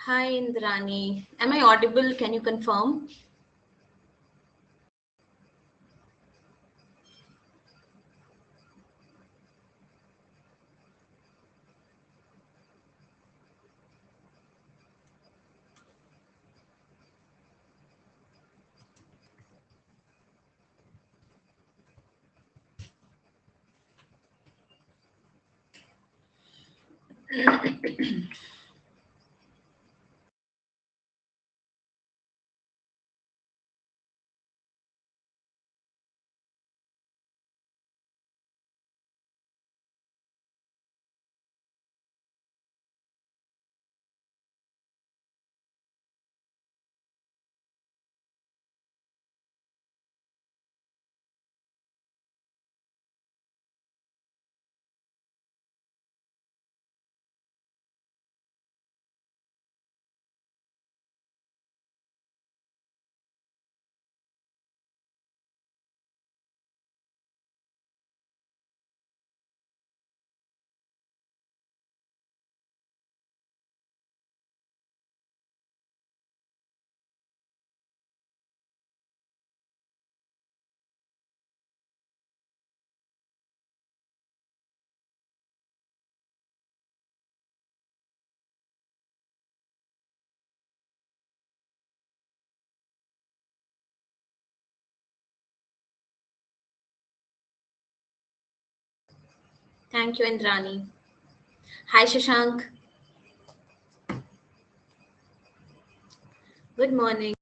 Hi Indrani, am I audible? Can you confirm? Thank you, Indrani. Hi Shashank, good morning.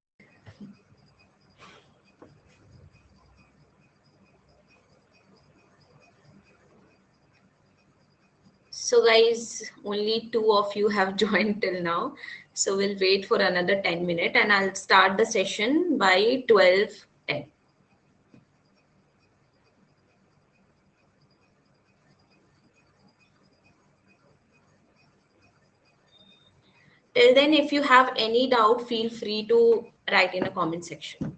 So, guys, only two of you have joined till now. So, we'll wait for another 10 minutes and I'll start the session by 12:10. Till then, if you have any doubt, feel free to write in a comment section.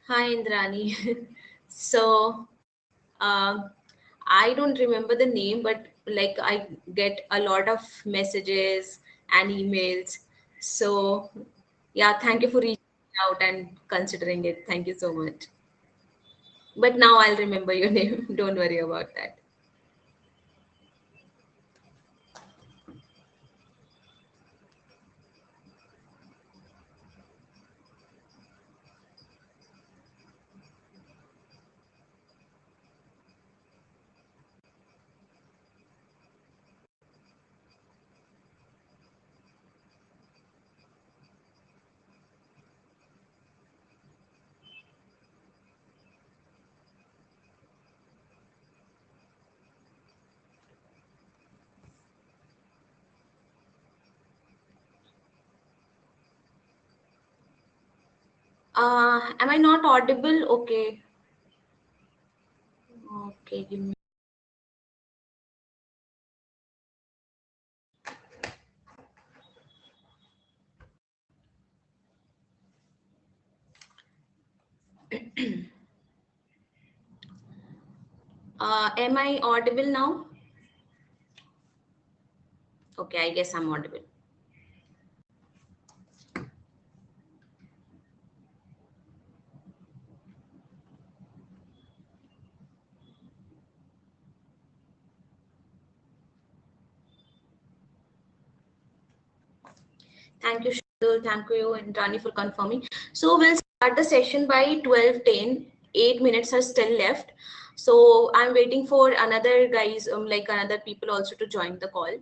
Hi, Indrani. So, um, I don't remember the name, but like I get a lot of messages and emails. So, yeah, thank you for reaching out and considering it. Thank you so much. But now I'll remember your name. Don't worry about that. Am I not audible? Okay. Okay, give me. Am I audible now? Okay, I guess I'm audible. Thank you, Shadul. Thank you, Indrani, for confirming. So we'll start the session by 12:10. 8 minutes are still left. So I'm waiting for another guys, like another people also to join the call,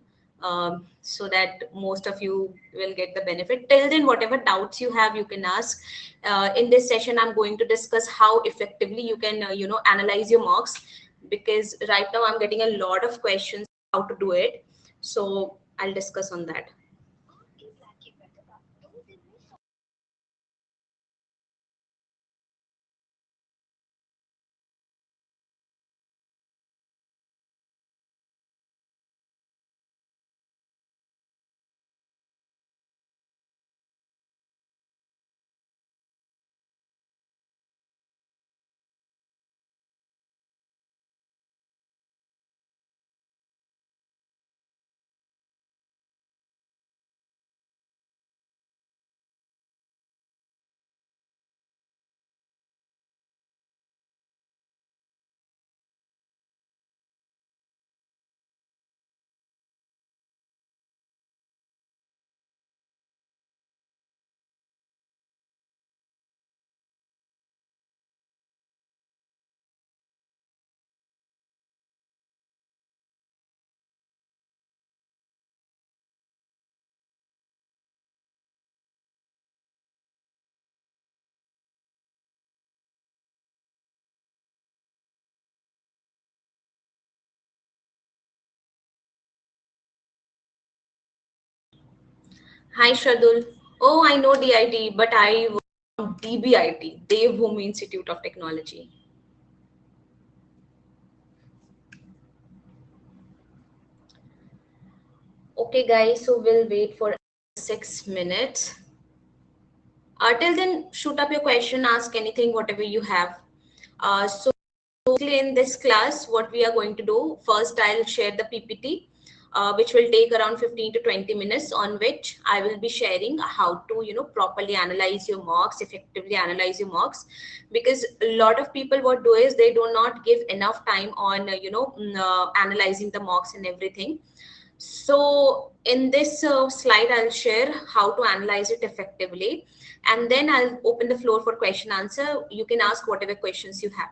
so that most of you will get the benefit. Till then, whatever doubts you have, you can ask. In this session, I'm going to discuss how effectively you can, analyze your marks, because right now I'm getting a lot of questions how to do it. So I'll discuss on that. Hi, Shradul. Oh, I know DIT, but I work on DBIT, Dev Bhoomi Institute of Technology. Okay, guys, so we'll wait for 6 minutes. Till then, shoot up your question, ask anything, whatever you have. So basically in this class, what we are going to do, first I'll share the PPT, which will take around 15 to 20 minutes, on which I will be sharing how to, properly analyze your marks, effectively analyze your marks, because a lot of people what do is they do not give enough time on, analyzing the marks and everything. So in this slide, I'll share how to analyze it effectively, and then I'll open the floor for question answer. You can ask whatever questions you have.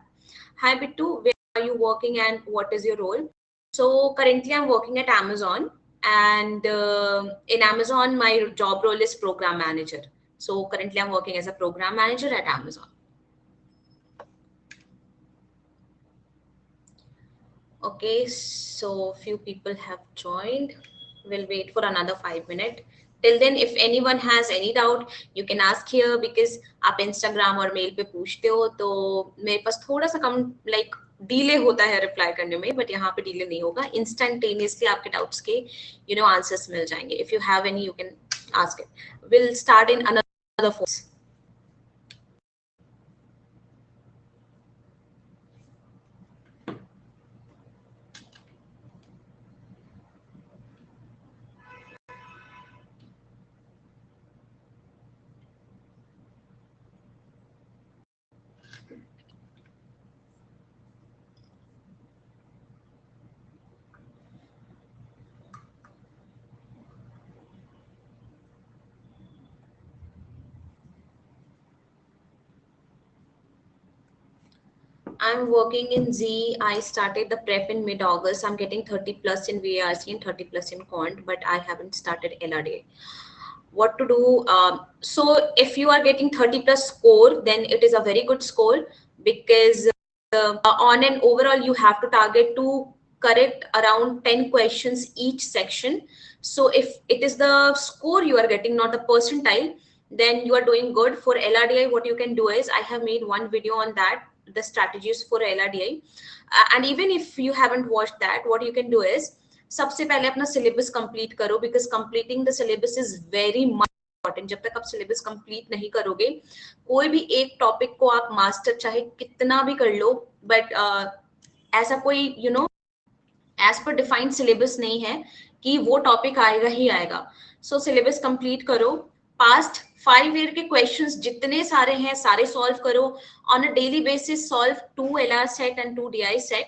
Hi Bittu, where are you working and what is your role? So currently I'm working at Amazon, and in Amazon my job role is program manager. So currently I'm working as a program manager at Amazon. Okay, so few people have joined. We'll wait for another 5 minutes. Till then, if anyone has any doubt, you can ask here, because आप Instagram और mail पे पूछते हो तो मेरे पास थोड़ा सा कम like delay होता है reply करने में, but यहाँ पे delay नहीं होगा. Instantaneously आपके doubts के answers मिल जाएंगे. If you have any, you can ask it. We'll start in another phone. I'm working in Z. I started the prep in mid-August. I'm getting 30 plus in VARC and 30 plus in quant, but I haven't started LRDA. What to do? So if you are getting 30 plus score, then it is a very good score, because on an overall you have to target to correct around 10 questions each section. So if it is the score you are getting, not the percentile, then you are doing good. For LRDI, what you can do is, I have made one video on that, the strategies for LRDI, and even if you haven't watched that, what you can do is, सबसे पहले अपना syllabus complete करो, because completing the syllabus is very much important. जब तक आप syllabus complete नहीं करोगे, कोई भी एक topic को आप master चाहे कितना भी कर लो, but ऐसा कोई as per defined syllabus नहीं है कि वो topic आएगा ही आएगा. So syllabus complete करो, past 5 year के क्वेश्चंस जितने सारे हैं सारे सॉल्व करो, on a daily basis solve 2 LR set and 2 DI set,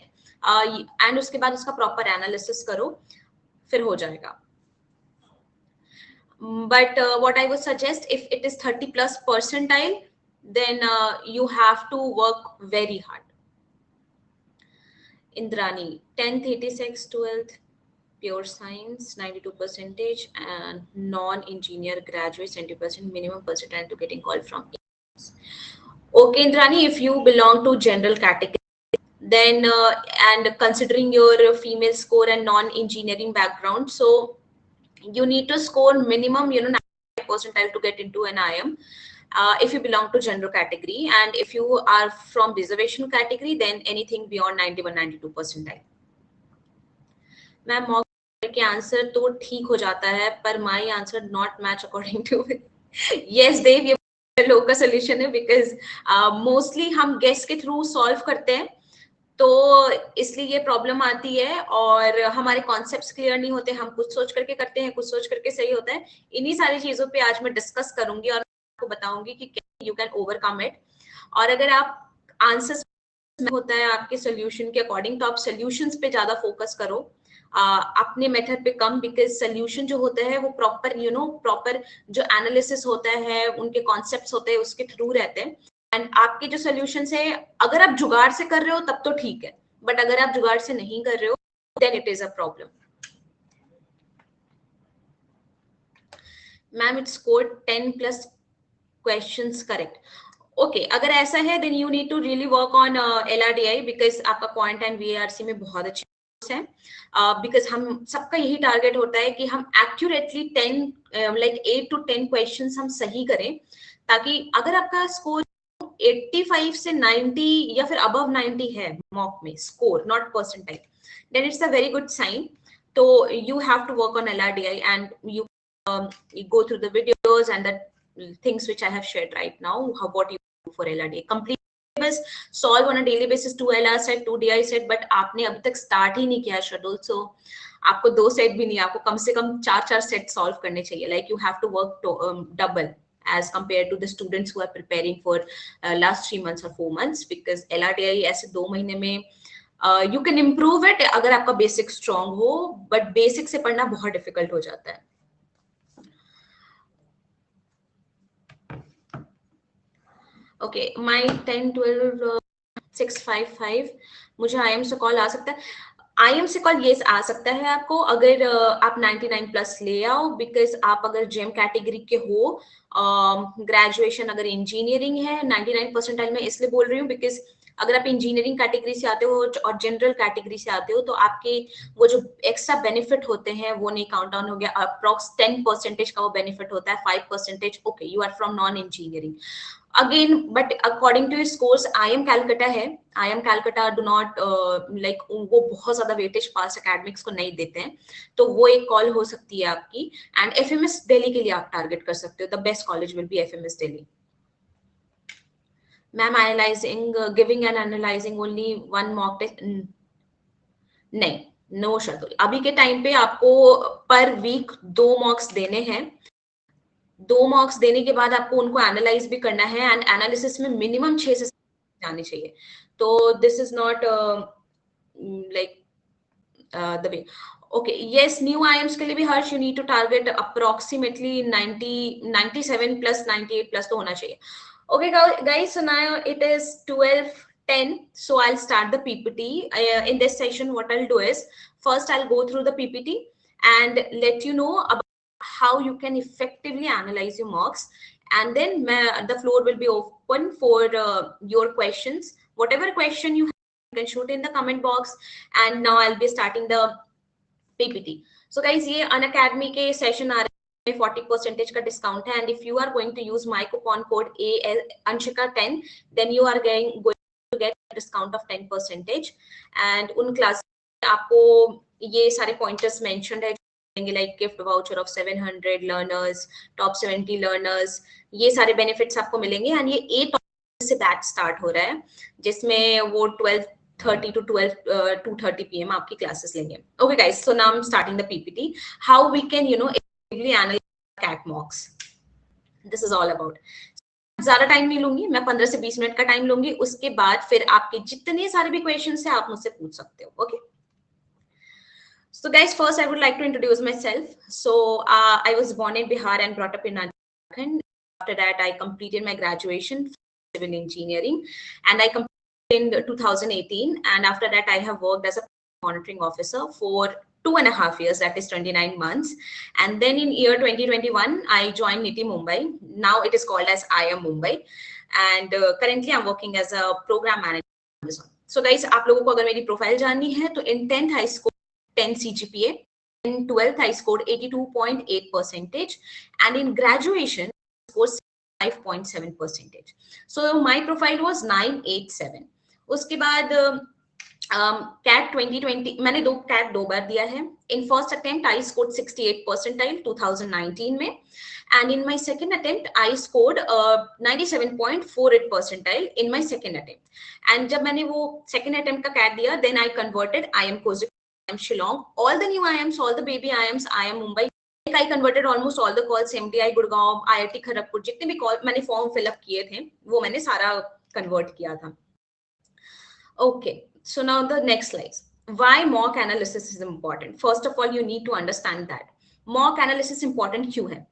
and उसके बाद उसका प्रॉपर एनालिसिस करो, फिर हो जाएगा. But what I would suggest, if it is 30 plus percentile, then you have to work very hard. Indrani, 10th 86, 12th pure science 92%, and non-engineer graduate 70% minimum percentile to getting called from. Okay, Indrani, if you belong to general category, then and considering your female score and non-engineering background, so you need to score minimum 95 percentile to get into an IM. If you belong to general category, and if you are from reservation category, then anything beyond 91-92 percentile. Ma'am mock के answer तो ठीक हो जाता है, पर my answer not match according to yes Dev, ये लोग का सोल्यूशन है, बिकॉज मोस्टली हम गेस के थ्रू सॉल्व करते हैं, तो इसलिए ये प्रॉब्लम आती है, और हमारे कॉन्सेप्ट्स क्लियर नहीं होते, हम कुछ सोच करके करते हैं, कुछ सोच करके सही होता है. इन्हीं सारी चीजों पे आज मैं डिस्कस करूंगी और आपको बताऊंगी कि यू कैन ओवरकम इट. और अगर आप आंसर्स में होता है आपके सोल्यूशन के अकॉर्डिंग, तो आप सोल्यूशंस पे ज्यादा फोकस करो, अपने मेथड पे कम, बिकॉज सोल्यूशन जो होता है वो प्रॉपर प्रॉपर जो एनालिसिस होता है, उनके कॉन्सेप्ट्स होते हैं, उसके थ्रू रहते हैं. एंड आपके जो सोल्यूशन है, अगर आप जुगाड़ से कर रहे हो तब तो ठीक है, बट अगर आप जुगाड़ से नहीं कर रहे हो, then it is a problem. Ma'am it scored 10 plus questions correct. Okay, अगर ऐसा है, then you need to really work on LRDI, because आपका क्वांट एंड VARC में बहुत अच्छे है, बिकॉज हम सबका यही टारगेट होता है कि हम एक्यूरेटली 8 to 10 क्वेश्चंस हम सही करें, ताकि अगर आपका स्कोर 85 से 90 या फिर अबव 90 है मॉक में score, not percentile, then it's a very good sign. तो you have to work on LRDI, एंड you go through the videos and the things which I have shared right now, what you do for LRDI. Complete बस solve on a daily basis 2 LR set, 2 DI set, but आपने अभी तक start ही नहीं किया schedule, सो आपको 2 set भी नहीं, आपको कम से कम 4 सेट सॉल्व करने चाहिए. Like you have to work double as compared to the students who are preparing for last 3 months or 4 months, because LRDI ऐसे 2 महीने में you can improve it अगर आपका बेसिक स्ट्रॉन्ग हो, बट बेसिक से पढ़ना बहुत डिफिकल्ट हो जाता है. ओके, माय 10 12 655, मुझे IM से कॉल आ सकता है. IM से कॉल येस आ सकता है आपको, अगर आप 99 प्लस ले आओ, बिकॉज आप अगर जेम कैटेगरी के हो, ग्रेजुएशन अगर इंजीनियरिंग है, 99 परसेंटाइल में इसलिए बोल रही हूँ बिकॉज अगर आप इंजीनियरिंग कैटेगरी से आते हो और जनरल कैटेगरी से आते हो, तो आपके वो जो एक्स्ट्रा बेनिफिट होते हैं वो नहीं काउंट डाउन हो गया. अप्रॉक्स 10% का वो बेनिफिट होता है, 5%. Okay, you are from non engineering again, but according to his scores, IM Calcutta है, IM Calcutta do not like वो बहुत ज्यादा वेटेज पास एकेडमिक्स को नहीं देते हैं, तो वो एक कॉल हो सकती है आपकी. एंड FMS दिल्ली के लिए आप टारगेट कर सकते हो, the best college will be FMS Delhi. Ma'am analysing, giving and analysing only 1 mock test, नहीं, नो शार्दुल. अभी के टाइम पे आपको पर वीक 2 मॉक्स देने हैं. 2 मार्क्स देने के बाद आपको उनको एनालाइज भी करना है, एंड एनालिसिस में मिनिमम 6 से जाने चाहिए. तो this is not like the way. Okay, yes, new IMs के लिए भी Harsh, you need to target approximately 97 plus 98 plus तो होना चाहिए. Okay guys, so now it is 12:10, so I'll start the PPT. In this session, what I'll do is, first I'll go through the PPT and let you know about how you can effectively analyze your marks, and then the floor will be open for your questions. Whatever question you have, you can shoot in the comment box, and now I'll be starting the PPT. So guys, ये Unacademy के session आ रहे हैं, 40% का discount है, and if you are going to use my coupon code Anshika10, then you are going to get discount of 10%. And उन class आपको ये सारे पॉइंटर्स मेंशन्ड है, like gift voucher of 700 learners, top 70 learners, ये सारे benefits आपको मिलेंगे. And ये 8 से बैच स्टार्ट हो रहा है, जिसमें वो 12:30 to 2:30 PM आपकी क्लासेस लेंगे. Okay guys, so now I'm starting the PPT. How we can, effectively analyze CAT mocks. This is all about. ज्यादा टाइम नहीं लूंगी मैं, 15 से 20 मिनट का टाइम लूंगी. उसके बाद फिर आपके जितने सारे भी क्वेश्चंस हैं आप मुझसे पूछ सकते हो. Okay. So guys, first I would like to introduce myself. So I was born in Bihar and brought up in Jharkhand. After that, I completed my graduation in civil engineering, and I completed in 2018. And after that, I have worked as a monitoring officer for 2.5 years, that is 29 months. And then in year 2021, I joined NITI Mumbai. Now it is called as IIM Mumbai. And currently, I'm working as a program manager at Amazon. So guys, आप लोगों को अगर मेरी profile जाननी है तो in 10th I scored 10 CGPA. In 12th, I scored 82.8%. And in graduation, I scored 5.7%. So my profile was 987. उसके बाद CAT 2020 मैंने CAT 2 बार दिया है. In first attempt, I scored 68 percentile 2019 में. And in my second attempt, I scored 97.48 percentile in my second attempt. And जब मैंने वो second attempt का CAT दिया, then I converted IIM Kozhikode, IIM Shillong, all the new IIMs, all the baby IIMs, IIM Mumbai. I converted almost all the calls, MDI Gurgaon, IIT Kharagpur, जितने भी call मैंने form fill up किए थे वो मैंने सारा convert किया था. Okay, so now the next slide. Why mock analysis is important? First of all, you need to understand that mock analysis important क्यों है.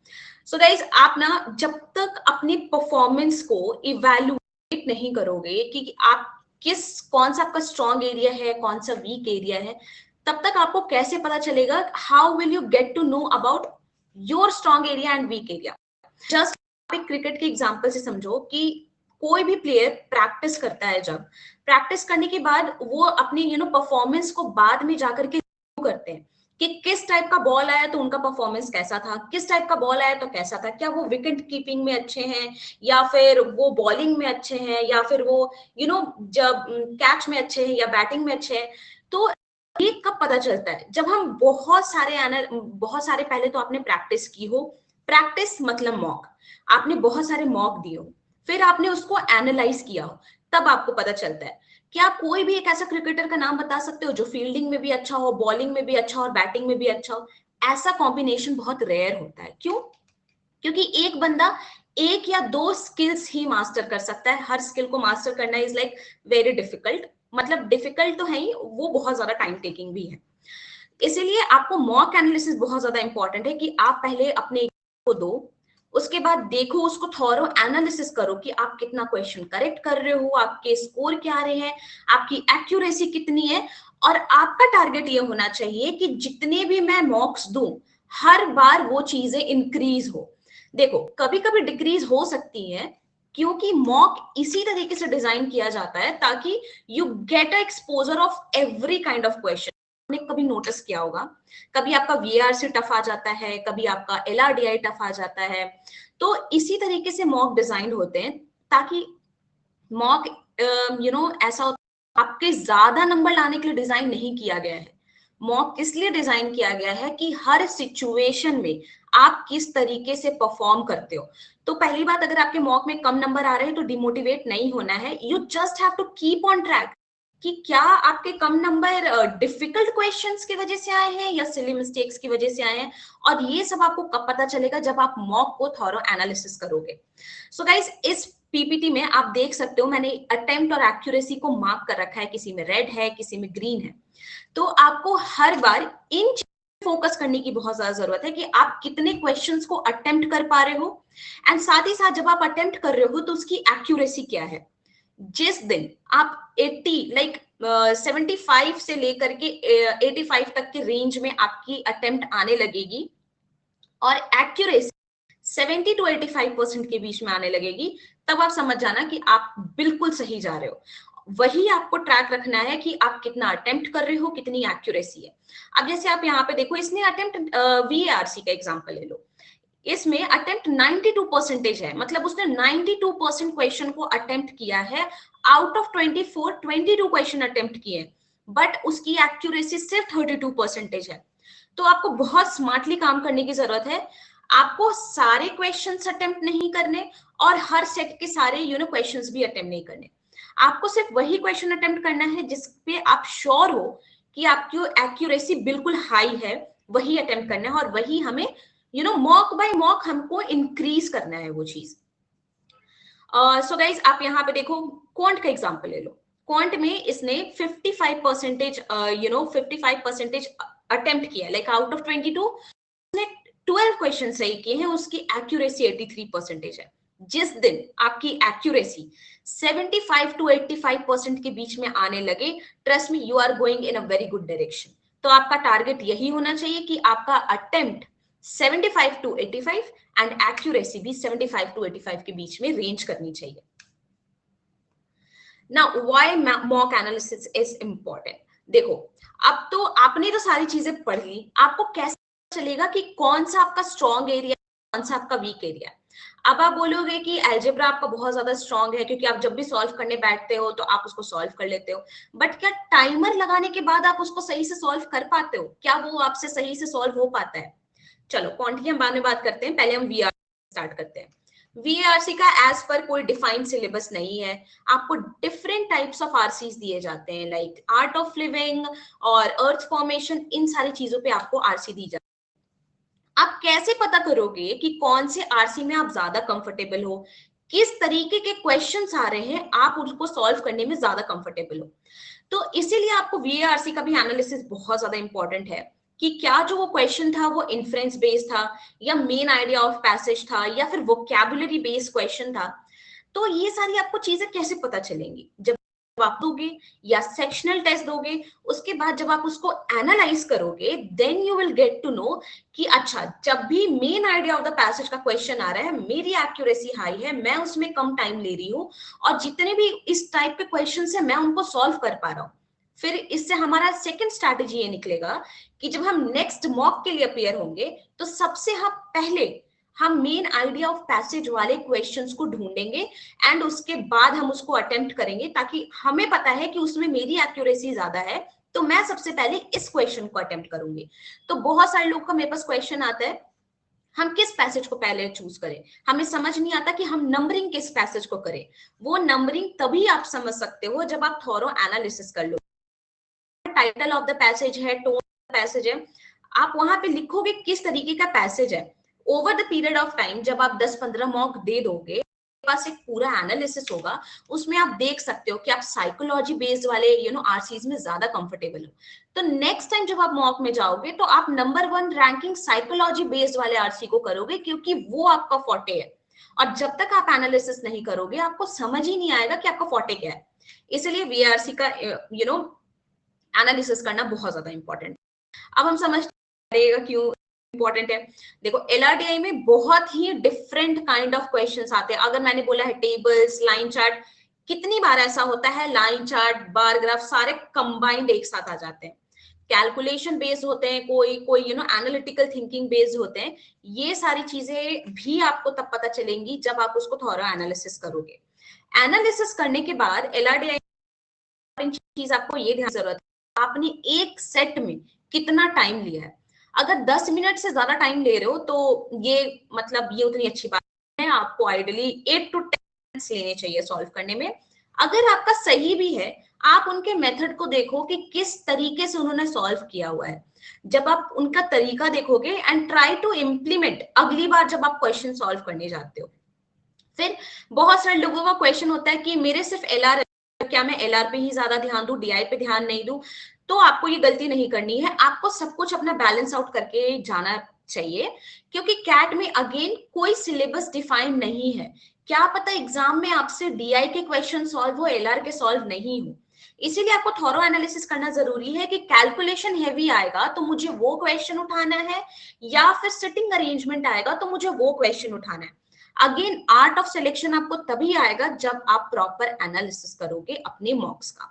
So guys, आप ना जब तक अपनी परफॉर्मेंस को इवैल्यूएट नहीं करोगे कि आप कौन सा आपका स्ट्रॉन्ग एरिया है, कौन सा वीक एरिया है, तब तक आपको कैसे पता चलेगा, how will you get to know about your strong area and weak area. Just एक क्रिकेट के एग्जांपल से समझो कि कोई भी प्लेयर प्रैक्टिस करता है, जब प्रैक्टिस करने के बाद वो अपनी परफॉर्मेंस को बाद में जाकर के करते हैं कि किस टाइप का बॉल आया तो उनका परफॉर्मेंस कैसा था, किस टाइप का बॉल आया तो कैसा था, क्या वो विकेट कीपिंग में अच्छे हैं या फिर वो बॉलिंग में अच्छे हैं या फिर वो जब कैच में अच्छे हैं या बैटिंग में अच्छे हैं. तो ये कब पता चलता है, जब हम बहुत सारे पहले तो आपने प्रैक्टिस की हो. प्रैक्टिस मतलब मॉक, आपने बहुत सारे मॉक दिए हो, फिर आपने उसको एनालाइज किया हो, तब आपको पता चलता है. क्या आप कोई भी एक ऐसा क्रिकेटर का नाम बता सकते हो जो फील्डिंग में भी अच्छा हो, बॉलिंग में भी अच्छा हो और बैटिंग में भी अच्छा हो? ऐसा कॉम्बिनेशन बहुत रेयर होता है. क्यों? क्योंकि एक बंदा 1 या 2 स्किल्स ही मास्टर कर सकता है. हर स्किल को मास्टर करना इज लाइक वेरी डिफिकल्ट. मतलब डिफिकल्ट तो है ही, वो बहुत ज्यादा टाइम टेकिंग भी है. इसीलिए आपको मॉक एनालिसिस बहुत ज्यादा इंपॉर्टेंट है कि आप पहले अपने को दो, उसके बाद देखो, उसको थॉरो एनालिसिस करो कि आप कितना क्वेश्चन करेक्ट कर रहे हो, आपके स्कोर क्या आ रहे हैं, आपकी एक्यूरेसी कितनी है. और आपका टारगेट ये होना चाहिए कि जितने भी मैं मॉक्स दूं हर बार वो चीजें इंक्रीज हो. देखो कभी कभी डिक्रीज हो सकती है क्योंकि मॉक इसी तरीके से डिजाइन किया जाता है ताकि you get a exposure of every kind of question. आपने कभी नोटिस किया होगा, कभी आपका VARC टफ आ जाता है, कभी आपका LRDI टफ आ जाता है. तो इसी तरीके से मॉक डिजाइन होते हैं ताकि मॉक ऐसा आपके ज्यादा नंबर लाने के लिए डिजाइन नहीं किया गया है. मॉक इसलिए डिजाइन किया गया है कि हर सिचुएशन में आप किस तरीके से परफॉर्म करते हो. तो पहली बात, अगर आपके मॉक में कम नंबर आ रहे हैं तो डिमोटिवेट नहीं होना है. You just have to keep on track कि क्या आपके कम नंबर डिफिकल्ट क्वेश्चंस की वजह से आए हैं या सिली मिस्टेक्स की वजह से आए हैं. और ये सब आपको कब पता चलेगा, जब आप मॉक को थॉरो एनालिसिस करोगे. सो गाइस, इस पीपीटी में आप देख सकते हो मैंने अटेम्प्ट और एक्यूरेसी को मार्क कर रखा है, किसी में रेड है, किसी में ग्रीन है. तो आपको हर बार इन फोकस करने की बहुत ज्यादा जरूरत है कि आप कितने क्वेश्चंस को अटेम्प्ट कर पा रहे हो, एंड साथ ही साथ जब आप अटेम्प्ट कर रहे हो तो उसकी एक्यूरेसी क्या है. जिस दिन आप 75 से लेकर के 85 तक के रेंज में आपकी अटेम्प्ट आने लगेगी और एक्यूरेसी 70 to 85% के बीच में आने लगेगी, तब आप समझ जाना कि आप बिल्कुल सही जा रहे हो. वही आपको ट्रैक रखना है कि आप कितना अटेम्प्ट कर रहे हो, कितनी एक्यूरेसी है. अब जैसे आप यहाँ पे देखो, इसने अटेम्प्ट VARC का एग्जांपल ले लो. इसमें अटेम्प्ट 92% है, मतलब उसने 92% क्वेश्चन को अटेम्प्ट किया है। आउट ऑफ 24 22 क्वेश्चन अटेम्प्ट किए, बट उसकी एक्यूरेसी सिर्फ 32% है। तो आपको बहुत स्मार्टली काम करने की जरूरत है। आपको सारे क्वेश्चंस अटेम्प्ट नहीं करने और हर सेट के सारे क्वेश्चंस भी अटेम्प्ट नहीं करने। आपको सिर्फ वही क्वेश्चन अटेम्प्ट करना है जिस पे आप श्योर हो कि आपकी एक्यूरेसी बिल्कुल हाई है, वही अटेम्प्ट करना है और वही हमें मॉक बाय मॉक हमको इंक्रीज करना है वो चीज। सो गाइज आप यहाँ पे देखो, क्वांट का एग्जांपल ले लो। क्वांट में इसने 55% 55% अटेम्प्ट किया, लाइक आउट ऑफ 22 उसने 12 क्वेश्चन सही किए हैं, उसकी एक्यूरेसी 83% है। जिस दिन आपकी एक्यूरेसी 75 to 85% के बीच में आने लगे, trust me you are going in a very good direction. तो आपका टारगेट यही होना चाहिए कि आपका अटेम्प्ट 75 to 85 एंड एक्यूरेसी भी 75 to 85 के बीच में रेंज करनी चाहिए। Now why mock analysis is important. देखो, अब तो आपने तो सारी चीजें पढ़ ली, आपको कैसे चलेगा कि कौन सा आपका स्ट्रॉन्ग एरिया, कौन सा आपका वीक एरिया। अब आप बोलोगे कि अलजेब्रा आपका बहुत ज्यादा स्ट्रॉन्ग है क्योंकि आप जब भी सॉल्व करने बैठते हो तो आप उसको सॉल्व कर लेते हो, बट क्या टाइमर लगाने के बाद आप उसको सही से सॉल्व कर पाते हो? क्या वो आपसे सही से सॉल्व हो पाता है? चलो क्वांटिटी हम बाद में बात करते हैं, पहले हम वीआर स्टार्ट करते हैं। वीआरसी का एज पर कोई डिफाइंड सिलेबस नहीं है। आपको डिफरेंट टाइप्स ऑफ आरसीज दिए जाते हैं, लाइक आर्ट ऑफ लिविंग और अर्थ फॉर्मेशन, इन सारी चीजों पे आपको आरसी दी जाती है। आप कैसे पता करोगे कि कौन से आरसी में आप ज्यादा कंफर्टेबल हो, किस तरीके के क्वेश्चंस आ रहे हैं आप उनको सॉल्व करने में ज्यादा कंफर्टेबल हो? तो इसीलिए आपको वीआरसी का भी एनालिसिस बहुत ज्यादा इंपॉर्टेंट है कि क्या जो वो क्वेश्चन था वो इन्फ्रेंस बेस्ड था या मेन आइडिया ऑफ पैसेज था या फिर वोकैबुलरी बेस्ड क्वेश्चन था। तो ये सारी आपको चीजें कैसे पता चलेंगी? जब आप दोगे या सेक्शनल टेस्ट दोगे, उसके बाद जब आप उसको एनालाइज करोगे, then you will get to know कि अच्छा, जब भी main idea of the passage का क्वेश्चन आ रहा है, मेरी एक्यूरेसी हाई है, मैं उसमें कम टाइम ले रही हूँ और जितने भी इस टाइप के क्वेश्चन है मैं उनको सॉल्व कर पा रहा हूँ। फिर इससे हमारा सेकंड स्ट्रैटेजी ये निकलेगा कि जब हम नेक्स्ट मॉक के लिए अपियर होंगे तो सबसे हम पहले हम मेन आइडिया ऑफ पैसेज वाले क्वेश्चंस को ढूंढेंगे एंड उसके बाद हम उसको अटेम्प्ट करेंगे, ताकि हमें पता है कि उसमें मेरी एक्यूरेसी ज्यादा है तो मैं सबसे पहले इस क्वेश्चन को अटेम्प्ट करूंगी। तो बहुत सारे लोग का मेरे पास क्वेश्चन आता है, हम किस पैसेज को पहले चूज करें, हमें समझ नहीं आता कि हम नंबरिंग किस पैसेज को करें। वो नंबरिंग तभी आप समझ सकते हो जब आप थॉरो एनालिसिस कर लो। टाइटल ऑफ द पैसेज है, टोन पैसेज है, आप वहां पे लिखोगे किस तरीके का पैसेज है। Over the period of time जब आप 10-15 मॉक दे दोगे, पास एक पूरा एनालिसिस होगा, उसमें आप देख सकते हो कि आप साइकोलॉजी बेस्ड वाले आरसीज में ज्यादा कंफर्टेबल हो। तो नेक्स्ट टाइम जब आप मॉक में जाओगे तो आप नंबर 1 रैंकिंग साइकोलॉजी बेस्ड वाले आरसी को करोगे, क्योंकि वो आपका फोर्टे है। और जब तक आप एनालिसिस नहीं करोगे आपको समझ ही नहीं आएगा कि आपका फोर्टे क्या है। इसलिए वीआरसी का एनालिसिस करना बहुत ज्यादा इंपॉर्टेंट। अब हम समझते हैं क्यों इंपॉर्टेंट है। देखो, एलआरडीआई में बहुत ही डिफरेंट काइंड ऑफ क्वेश्चंस आते हैं। अगर मैंने बोला है टेबल्स, लाइन चार्ट, कितनी बार ऐसा होता है लाइन चार्ट, बार ग्राफ सारे कंबाइंड एक साथ आ जाते हैं। कैलकुलेशन बेस्ड होते हैं, कोई कोई एनालिटिकल थिंकिंग बेस्ड होते हैं। ये सारी चीजें भी आपको तब पता चलेंगी जब आप उसको थॉरो एनालिसिस करोगे। एनालिसिस करने के बाद एलआरडीआई चीज आपको ये ध्यान जरूरत है, आपने एक सेट में कितना टाइम लिया है। अगर 10 मिनट से ज्यादा टाइम ले रहे हो तो ये मतलब ये उतनी अच्छी बात है। आपको आइडियली 8 to 10 मिनट्स लेने चाहिए सॉल्व करने में। अगर आपका सही भी है, आप उनके मेथड को देखो कि किस तरीके से उन्होंने सॉल्व किया हुआ है। जब आप उनका तरीका देखोगे एंड ट्राई टू इम्प्लीमेंट अगली बार जब आप क्वेश्चन सॉल्व करने जाते हो। फिर बहुत सारे लोगों का क्वेश्चन होता है कि मेरे सिर्फ एलआर, क्या मैं एलआर पे ही ज्यादा ध्यान दूं, डीआई पे ध्यान नहीं दूं? तो आपको ये गलती नहीं करनी है, आपको सब कुछ अपना बैलेंस आउट करके जाना चाहिए, क्योंकि कैट में अगेन कोई सिलेबस डिफाइंड नहीं है। क्या पता एग्जाम में आपसे डीआई के क्वेश्चन सॉल्व हो, एलआर के सॉल्व नहीं हो। इसीलिए आपको थॉरो एनालिसिस करना जरूरी है कि कैलकुलेशन हैवी आएगा तो मुझे वो क्वेश्चन उठाना है, या फिर सिटिंग अरेंजमेंट आएगा तो मुझे वो क्वेश्चन उठाना है। अगेन आर्ट ऑफ सिलेक्शन आपको तभी आएगा जब आप प्रॉपर एनालिसिस करोगे अपने मॉक्स का।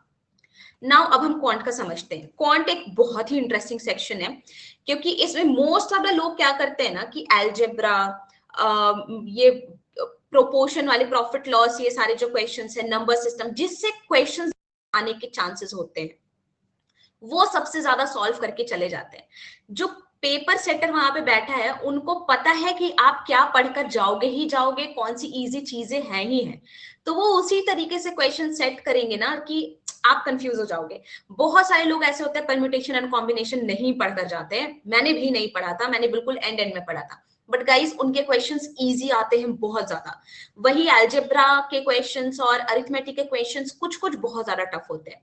नाउ अब हम क्वांट का समझते हैं। क्वांट एक बहुत ही इंटरेस्टिंग सेक्शन है, क्योंकि इसमें मोस्ट ऑफ द लोग क्या करते हैं ना कि अलजेब्रा, ये प्रोपोर्शन वाले प्रॉफिट लॉस, ये सारे जो क्वेश्चंस है, नंबर सिस्टम, जिससे क्वेश्चंस आने के चांसेस होते हैं, वो सबसे ज्यादा सॉल्व करके चले जाते हैं। जो पेपर सेटर वहां पे बैठा है, उनको पता है कि आप क्या पढ़कर जाओगे ही जाओगे, कौन सी इजी चीजें हैं ही हैं, तो वो उसी तरीके से क्वेश्चन सेट करेंगे ना कि आप कंफ्यूज हो जाओगे। बहुत सारे लोग ऐसे होते हैं परम्यूटेशन एंड कॉम्बिनेशन नहीं पढ़कर जाते हैं, मैंने भी नहीं पढ़ा था, मैंने बिल्कुल एंड एंड में पढ़ा था, बट गाइस उनके क्वेश्चंस इजी आते हैं बहुत ज्यादा। वही अलजेब्रा के क्वेश्चंस और अरिथमेटिक के क्वेश्चंस कुछ कुछ बहुत ज्यादा टफ होते हैं।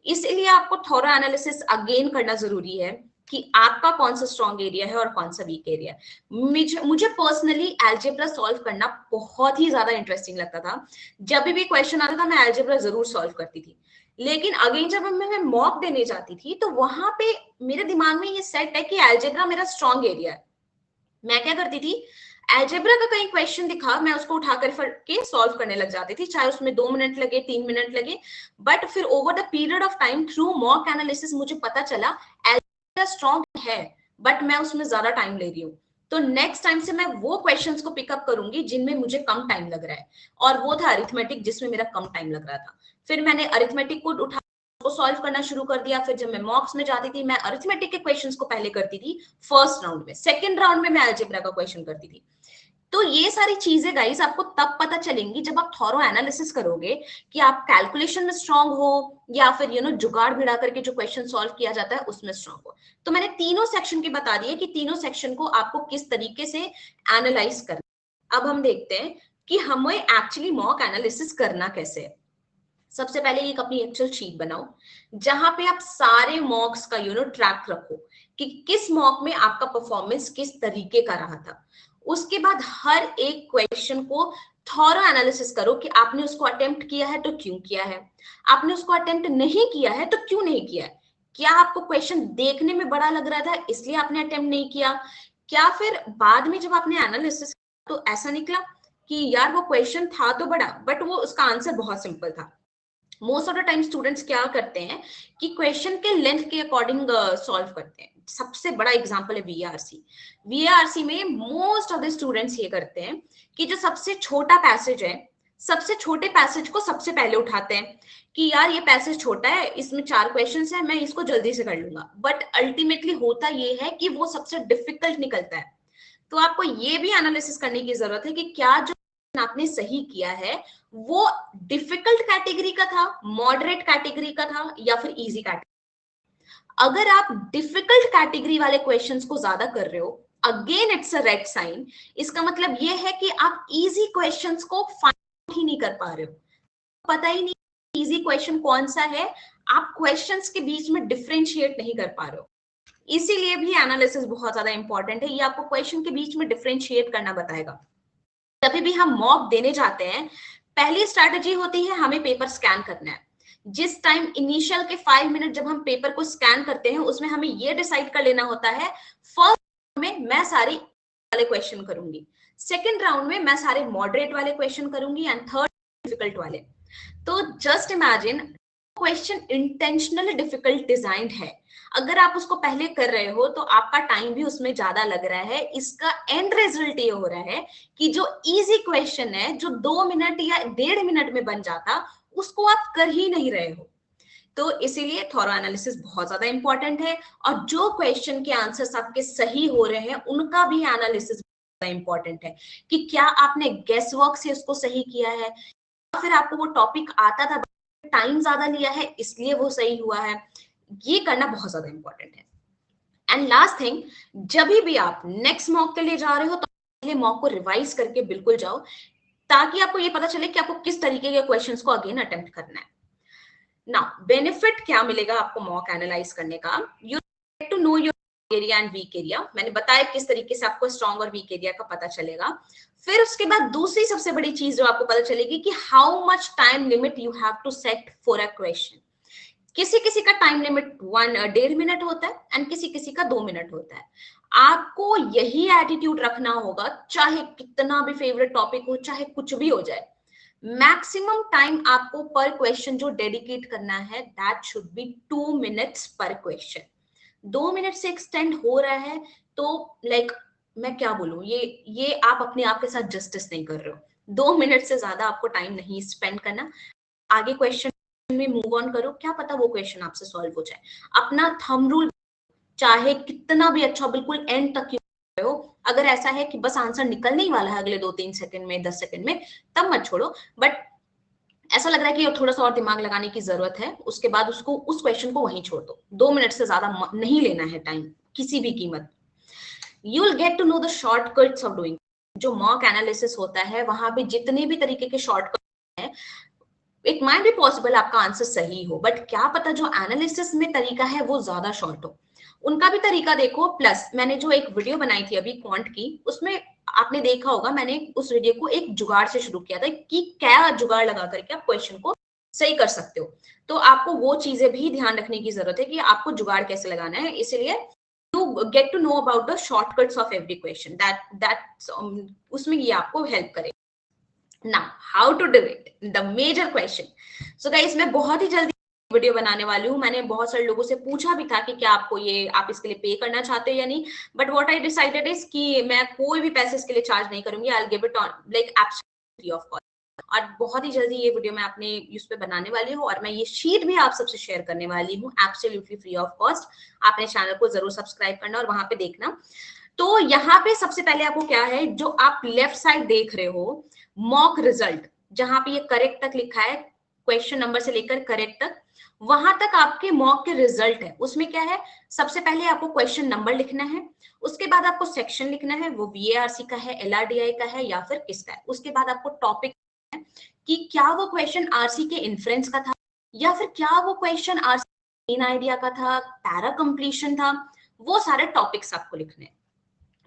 इसलिए आपको थोड़ा एनालिसिस अगेन करना जरूरी है कि आपका कौन सा स्ट्रॉन्ग एरिया है और कौन सा वीक एरिया है। मुझे पर्सनली अलजेब्रा सॉल्व करना बहुत ही ज्यादा इंटरेस्टिंग लगता था। जब भी क्वेश्चन आता था मैं अलजेब्रा जरूर सॉल्व करती थी, लेकिन अगेन जब मैं मॉक देने जाती थी तो वहां पे मेरे दिमाग में ये सेट है कि अलजेब्रा मेरा स्ट्रॉन्ग एरिया है। मैं क्या करती थी, अलजेब्रा का कहीं क्वेश्चन दिखा, मैं उसको उठाकर के सॉल्व करने लग जाती थी, चाहे उसमें 2 मिनट लगे, 3 मिनट लगे, बट फिर over the period of time through mock analysis मुझे पता चला अलजेब्रा स्ट्रॉन्ग है, बट मैं उसमें ज्यादा टाइम ले रही हूँ। तो नेक्स्ट टाइम से मैं वो क्वेश्चंस को पिकअप करूंगी जिनमें मुझे कम टाइम लग रहा है, और वो था अरिथमेटिक, जिसमें मेरा कम टाइम लग रहा था। फिर मैंने अरिथमेटिक को उठा को सॉल्व करना शुरू कर दिया। फिर जब मैं मॉक्स में जाती थी, मैं अरिथमेटिक के क्वेश्चंस को पहले करती थी फर्स्ट राउंड में, सेकंड राउंड में मैं अलजेब्रा का क्वेश्चन करती थी। तो ये सारी चीजें गाइस आपको तब पता चलेंगी जब आप थॉरो एनालिसिस करोगे कि आप कैलकुलेशन में स्ट्रांग हो, या फिर जुगाड़ भिड़ा करके जो क्वेश्चन सॉल्व किया जाता है उसमें स्ट्रांग हो। तो मैंने तीनों सेक्शन की बता दिए कि तीनों सेक्शन को आपको किस तरीके से एनालाइज करना। अब हम देखते हैं कि हमें एक्चुअली मॉक एनालिसिस करना कैसे है। सबसे पहले एक अपनी एक्चुअल शीट बनाओ, जहां पे आप सारे मॉक्स का ट्रैक रखो कि किस मॉक में आपका परफॉर्मेंस किस तरीके का रहा था। उसके बाद हर एक क्वेश्चन को थॉरो एनालिसिस करो कि आपने उसको अटेम्प्ट किया है तो क्यों किया है, आपने उसको अटेम्प्ट नहीं किया है तो क्यों नहीं किया है। क्या आपको क्वेश्चन देखने में बड़ा लग रहा था इसलिए आपने अटेम्प्ट नहीं किया, क्या फिर बाद में जब आपने एनालिसिस तो ऐसा निकला कि यार वो क्वेश्चन था तो बड़ा, बट वो उसका आंसर बहुत सिंपल था। Most of the time students क्या करते हैं कि क्वेश्चन के लेंथ के अकॉर्डिंग सॉल्व करते हैं। सबसे बड़ा एग्जांपल है वीआरसी। वीआरसी में मोस्ट ऑफ द स्टूडेंट्स ये करते हैं कि जो सबसे छोटा पैसेज है, सबसे छोटे पैसेज को सबसे पहले उठाते हैं कि यार ये पैसेज छोटा है, इसमें 4 क्वेश्चंस है, मैं इसको जल्दी से कर लूंगा। बट अल्टीमेटली होता ये है कि वो सबसे डिफिकल्ट निकलता है। तो आपको ये भी एनालिसिस करने की जरूरत है कि क्या जो आपने सही किया है वो डिफिकल्ट कैटेगरी का था, मॉडरेट कैटेगरी का था, या फिर इजी कैटेगरी। अगर आप डिफिकल्ट कैटेगरी वाले क्वेश्चंस को ज्यादा कर रहे हो, again it's a red sign. इसका मतलब ये है कि आप इजी क्वेश्चंस को फाइंड ही नहीं कर पा रहे हो, पता ही नहीं इजी क्वेश्चन कौन सा है, आप क्वेश्चंस के बीच में डिफरेंशिएट नहीं कर पा रहे हो। इसीलिए भी एनालिसिस बहुत ज्यादा इंपॉर्टेंट है, ये आपको क्वेश्चन के बीच में डिफरेंशिएट करना बताएगा। तभी भी हम मॉक देने जाते हैं, पहली स्ट्रैटेजी होती है हमें पेपर स्कैन करना है। जिस टाइम इनिशियल के 5 मिनट जब हम पेपर को स्कैन करते हैं, उसमें हमें ये डिसाइड कर लेना होता है फर्स्ट में मैं सारे वाले क्वेश्चन करूंगी, सेकंड राउंड में मैं सारे मॉडरेट वाले क्वेश्चन करूंगी, एंड थर्ड डिफिकल्ट वाले। तो just imagine question intentionally difficult designed है, अगर आप उसको पहले कर रहे हो तो आपका टाइम भी उसमें ज्यादा लग रहा है। इसका एंड रिजल्ट ये हो रहा है कि जो इजी क्वेश्चन है, जो 2 मिनट या 1.5 मिनट में बन जाता, उसको आप कर ही नहीं रहे हो। तो इसीलिए थॉरो एनालिसिस बहुत ज्यादा इंपॉर्टेंट है, और जो क्वेश्चन के आंसर्स आपके सही हो रहे हैं उनका भी एनालिसिस इंपॉर्टेंट है कि क्या आपने गेस वर्क से उसको सही किया है, या फिर आपको वो टॉपिक आता था, टाइम ज्यादा लिया है इसलिए वो सही हुआ है। ये करना बहुत ज्यादा इंपॉर्टेंट है। एंड लास्ट थिंग, जब भी आप नेक्स्ट मॉक के लिए जा रहे हो तो पहले मॉक को रिवाइज करके बिल्कुल जाओ, ताकि आपको ये पता चले कि आपको किस तरीके के क्वेश्चंस को अगेन अटेम्प्ट करना है। नाउ बेनिफिट क्या मिलेगा आपको मॉक एनालाइज करने का, you get to know your area and weak area. मैंने बताया किस तरीके से आपको स्ट्रॉन्ग और वीक एरिया का पता चलेगा। फिर उसके बाद दूसरी सबसे बड़ी चीज जो आपको पता चलेगी कि how much time limit you have to set for a question. किसी किसी का टाइम लिमिट 1.5 मिनट होता है, एंड किसी किसी का 2 मिनट होता है। आपको यही एटीट्यूड रखना होगा, चाहे कितना भी फेवरेट टॉपिक हो, चाहे कुछ भी हो जाए। मैक्सिमम टाइम आपको पर क्वेश्चन जो डेडिकेट करना है दैट शुड बी 2 मिनट्स पर क्वेश्चन। 2 मिनट से एक्सटेंड हो रहा है तो लाइक मैं क्या बोलूं, ये आप अपने आप के साथ जस्टिस नहीं कर रहे हो। 2 मिनट से ज्यादा आपको टाइम नहीं स्पेंड करना। आगे क्वेश्चन में मूव ऑन करो, क्या पता वो क्वेश्चन आपसे सॉल्व हो जाए। अपना थंब रूल, चाहे कितना भी अच्छा बिल्कुल एंड तक क्यों हो, अगर ऐसा है कि बस आंसर निकलने ही वाला है अगले 2-3 सेकंड में, 10 सेकंड में, तब मत छोड़ो। बट ऐसा लग रहा है कि थोड़ा सा और दिमाग लगाने की जरूरत है, उसके बाद उसको उस क्वेश्चन को वहीं छोड़ दो। 2 मिनट से ज्यादा नहीं लेना है टाइम किसी भी कीमत। You will get to know the shortcuts of doing. जो मॉक एनालिसिस होता है वहां पे जितने भी तरीके के शॉर्टकट हैं, इट माइट बी पॉसिबल आपका आंसर सही हो, बट क्या पता जो एनालिसिस में तरीका है वो ज्यादा शॉर्ट हो। उनका भी तरीका देखो। प्लस मैंने जो एक वीडियो बनाई थी अभी क्वांट की, उसमें आपने देखा होगा मैंने उस वीडियो को एक जुगाड़ से शुरू किया था कि क्या जुगाड़ लगा करके आप क्वेश्चन को सही कर सकते हो। तो आपको वो चीजें भी ध्यान रखने की जरूरत है कि आपको जुगाड़ कैसे लगाना है। इसलिए you get to know about the shortcuts of every question, that उसमें ये आपको हेल्प करे। Now, how to do it? The major question. So guys, मैं बहुत ही जल्दी वीडियो बनाने वाली हूँ। मैंने बहुत सारे लोगों से पूछा भी था कि क्या आपको ये, आप इसके लिए पे करना चाहते हो या नहीं, but what I decided is कि मैं कोई भी पैसे इसके लिए चार्ज नहीं करूंगी। I will give it on like absolutely free of cost. और बहुत ही जल्दी ये वीडियो मैं अपने उस पे बनाने वाली हूँ, और मैं ये शीट भी आप सबसे शेयर करने वाली हूँ एब्सोल्युटली फ्री ऑफ कॉस्ट। आपने चैनल को जरूर सब्सक्राइब करना और वहां पे देखना। तो यहाँ पे सबसे पहले आपको क्या है, जो आप लेफ्ट साइड देख रहे हो मॉक रिजल्ट, जहां पे ये करेक्ट तक लिखा है, क्वेश्चन नंबर से लेकर करेक्ट तक, वहां तक आपके मॉक के रिजल्ट है। उसमें क्या है, सबसे पहले आपको क्वेश्चन नंबर लिखना है, उसके बाद आपको सेक्शन लिखना है, वो बीएआरसी का है, एलआरडीआई का है या फिर किसका है। उसके बाद आपको टॉपिक है कि क्या वो क्वेश्चन आरसी के इन्फ्रेंस का था, या फिर क्या वो क्वेश्चन आरसी मेन आइडिया का था, पैरा कंप्लीशन था। वो सारे टॉपिक्स आपको लिखने हैं।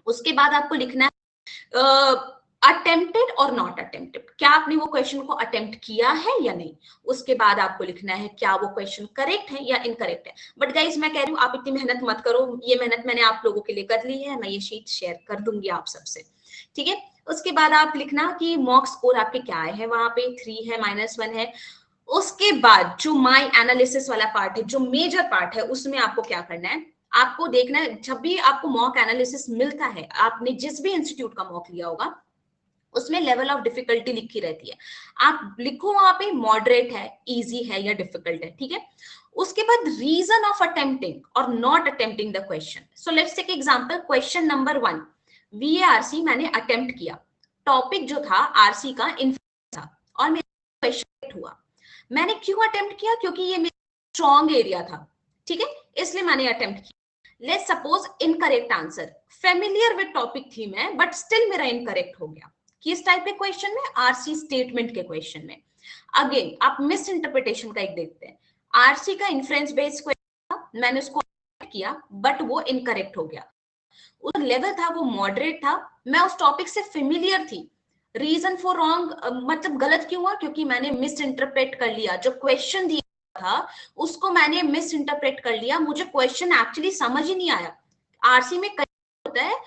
उसके बाद आपको लिखना है अटेम्प्टेड और नॉट अटेम्प्टेड, क्या आपने वो क्वेश्चन को अटेम्प्ट किया है या नहीं। उसके बाद आपको लिखना है क्या वो क्वेश्चन करेक्ट है या इनकरेक्ट है। बट गाइज मैं कह रही हूँ आप इतनी मेहनत मत करो, ये मेहनत मैंने आप लोगों के लिए कर ली है, मैं ये शीट शेयर कर दूंगी आप सबसे, ठीक है। उसके बाद आप लिखना कि मॉक स्कोर आपके क्या आए हैं, वहां पे 3 है, -1 है। उसके बाद जो माई एनालिसिस वाला पार्ट है, जो मेजर पार्ट है, उसमें आपको क्या करना है, आपको देखना है जब भी आपको मॉक एनालिसिस मिलता है, आपने जिस भी इंस्टीट्यूट का मॉक लिया होगा उसमें लेवल ऑफ डिफिकल्टी लिखी रहती है। आप लिखो वहां पे मॉडरेट है, इजी है या डिफिकल्ट है, ठीक है। उसके बाद रीजन ऑफ अटेम्प्टिंग और not attempting the question. So let's take example, question number 1 VARC मैंने अटेम्प्ट किया, टॉपिक जो था आरसी का इन्फ्लुएंस था, और मेरा क्वेश्चन हुआ। मैंने क्यों अटेम्प्ट किया, क्योंकि ये मेरा स्ट्रॉन्ग एरिया था, ठीक है, इसलिए मैंने अटेम्प्ट किया। Let's suppose incorrect answer, familiar with topic थी मैं, बट स्टिल मेरा इनकरेक्ट हो गया। किस टाइप के क्वेश्चन में, आरसी स्टेटमेंट के क्वेश्चन में। अगेन आप मिस इंटरप्रिटेशन का एक देखते हैं, आरसी का इन्फ्रेंस बेस्ड क्वेश्चन था, मैंने उसको किया बट वो इनकरेक्ट हो गया। उस लेवल था वो मॉडरेट था, मैं उस टॉपिक से फेमिलियर थी। रीजन फॉर रॉन्ग मतलब गलत क्यों हुआ, क्योंकि मैंने मिस इंटरप्रेट कर लिया, जो क्वेश्चन दिया था उसको मैंने मिस इंटरप्रेट कर लिया, मुझे क्वेश्चन एक्चुअली समझ ही नहीं आया। आरसी में कई होता है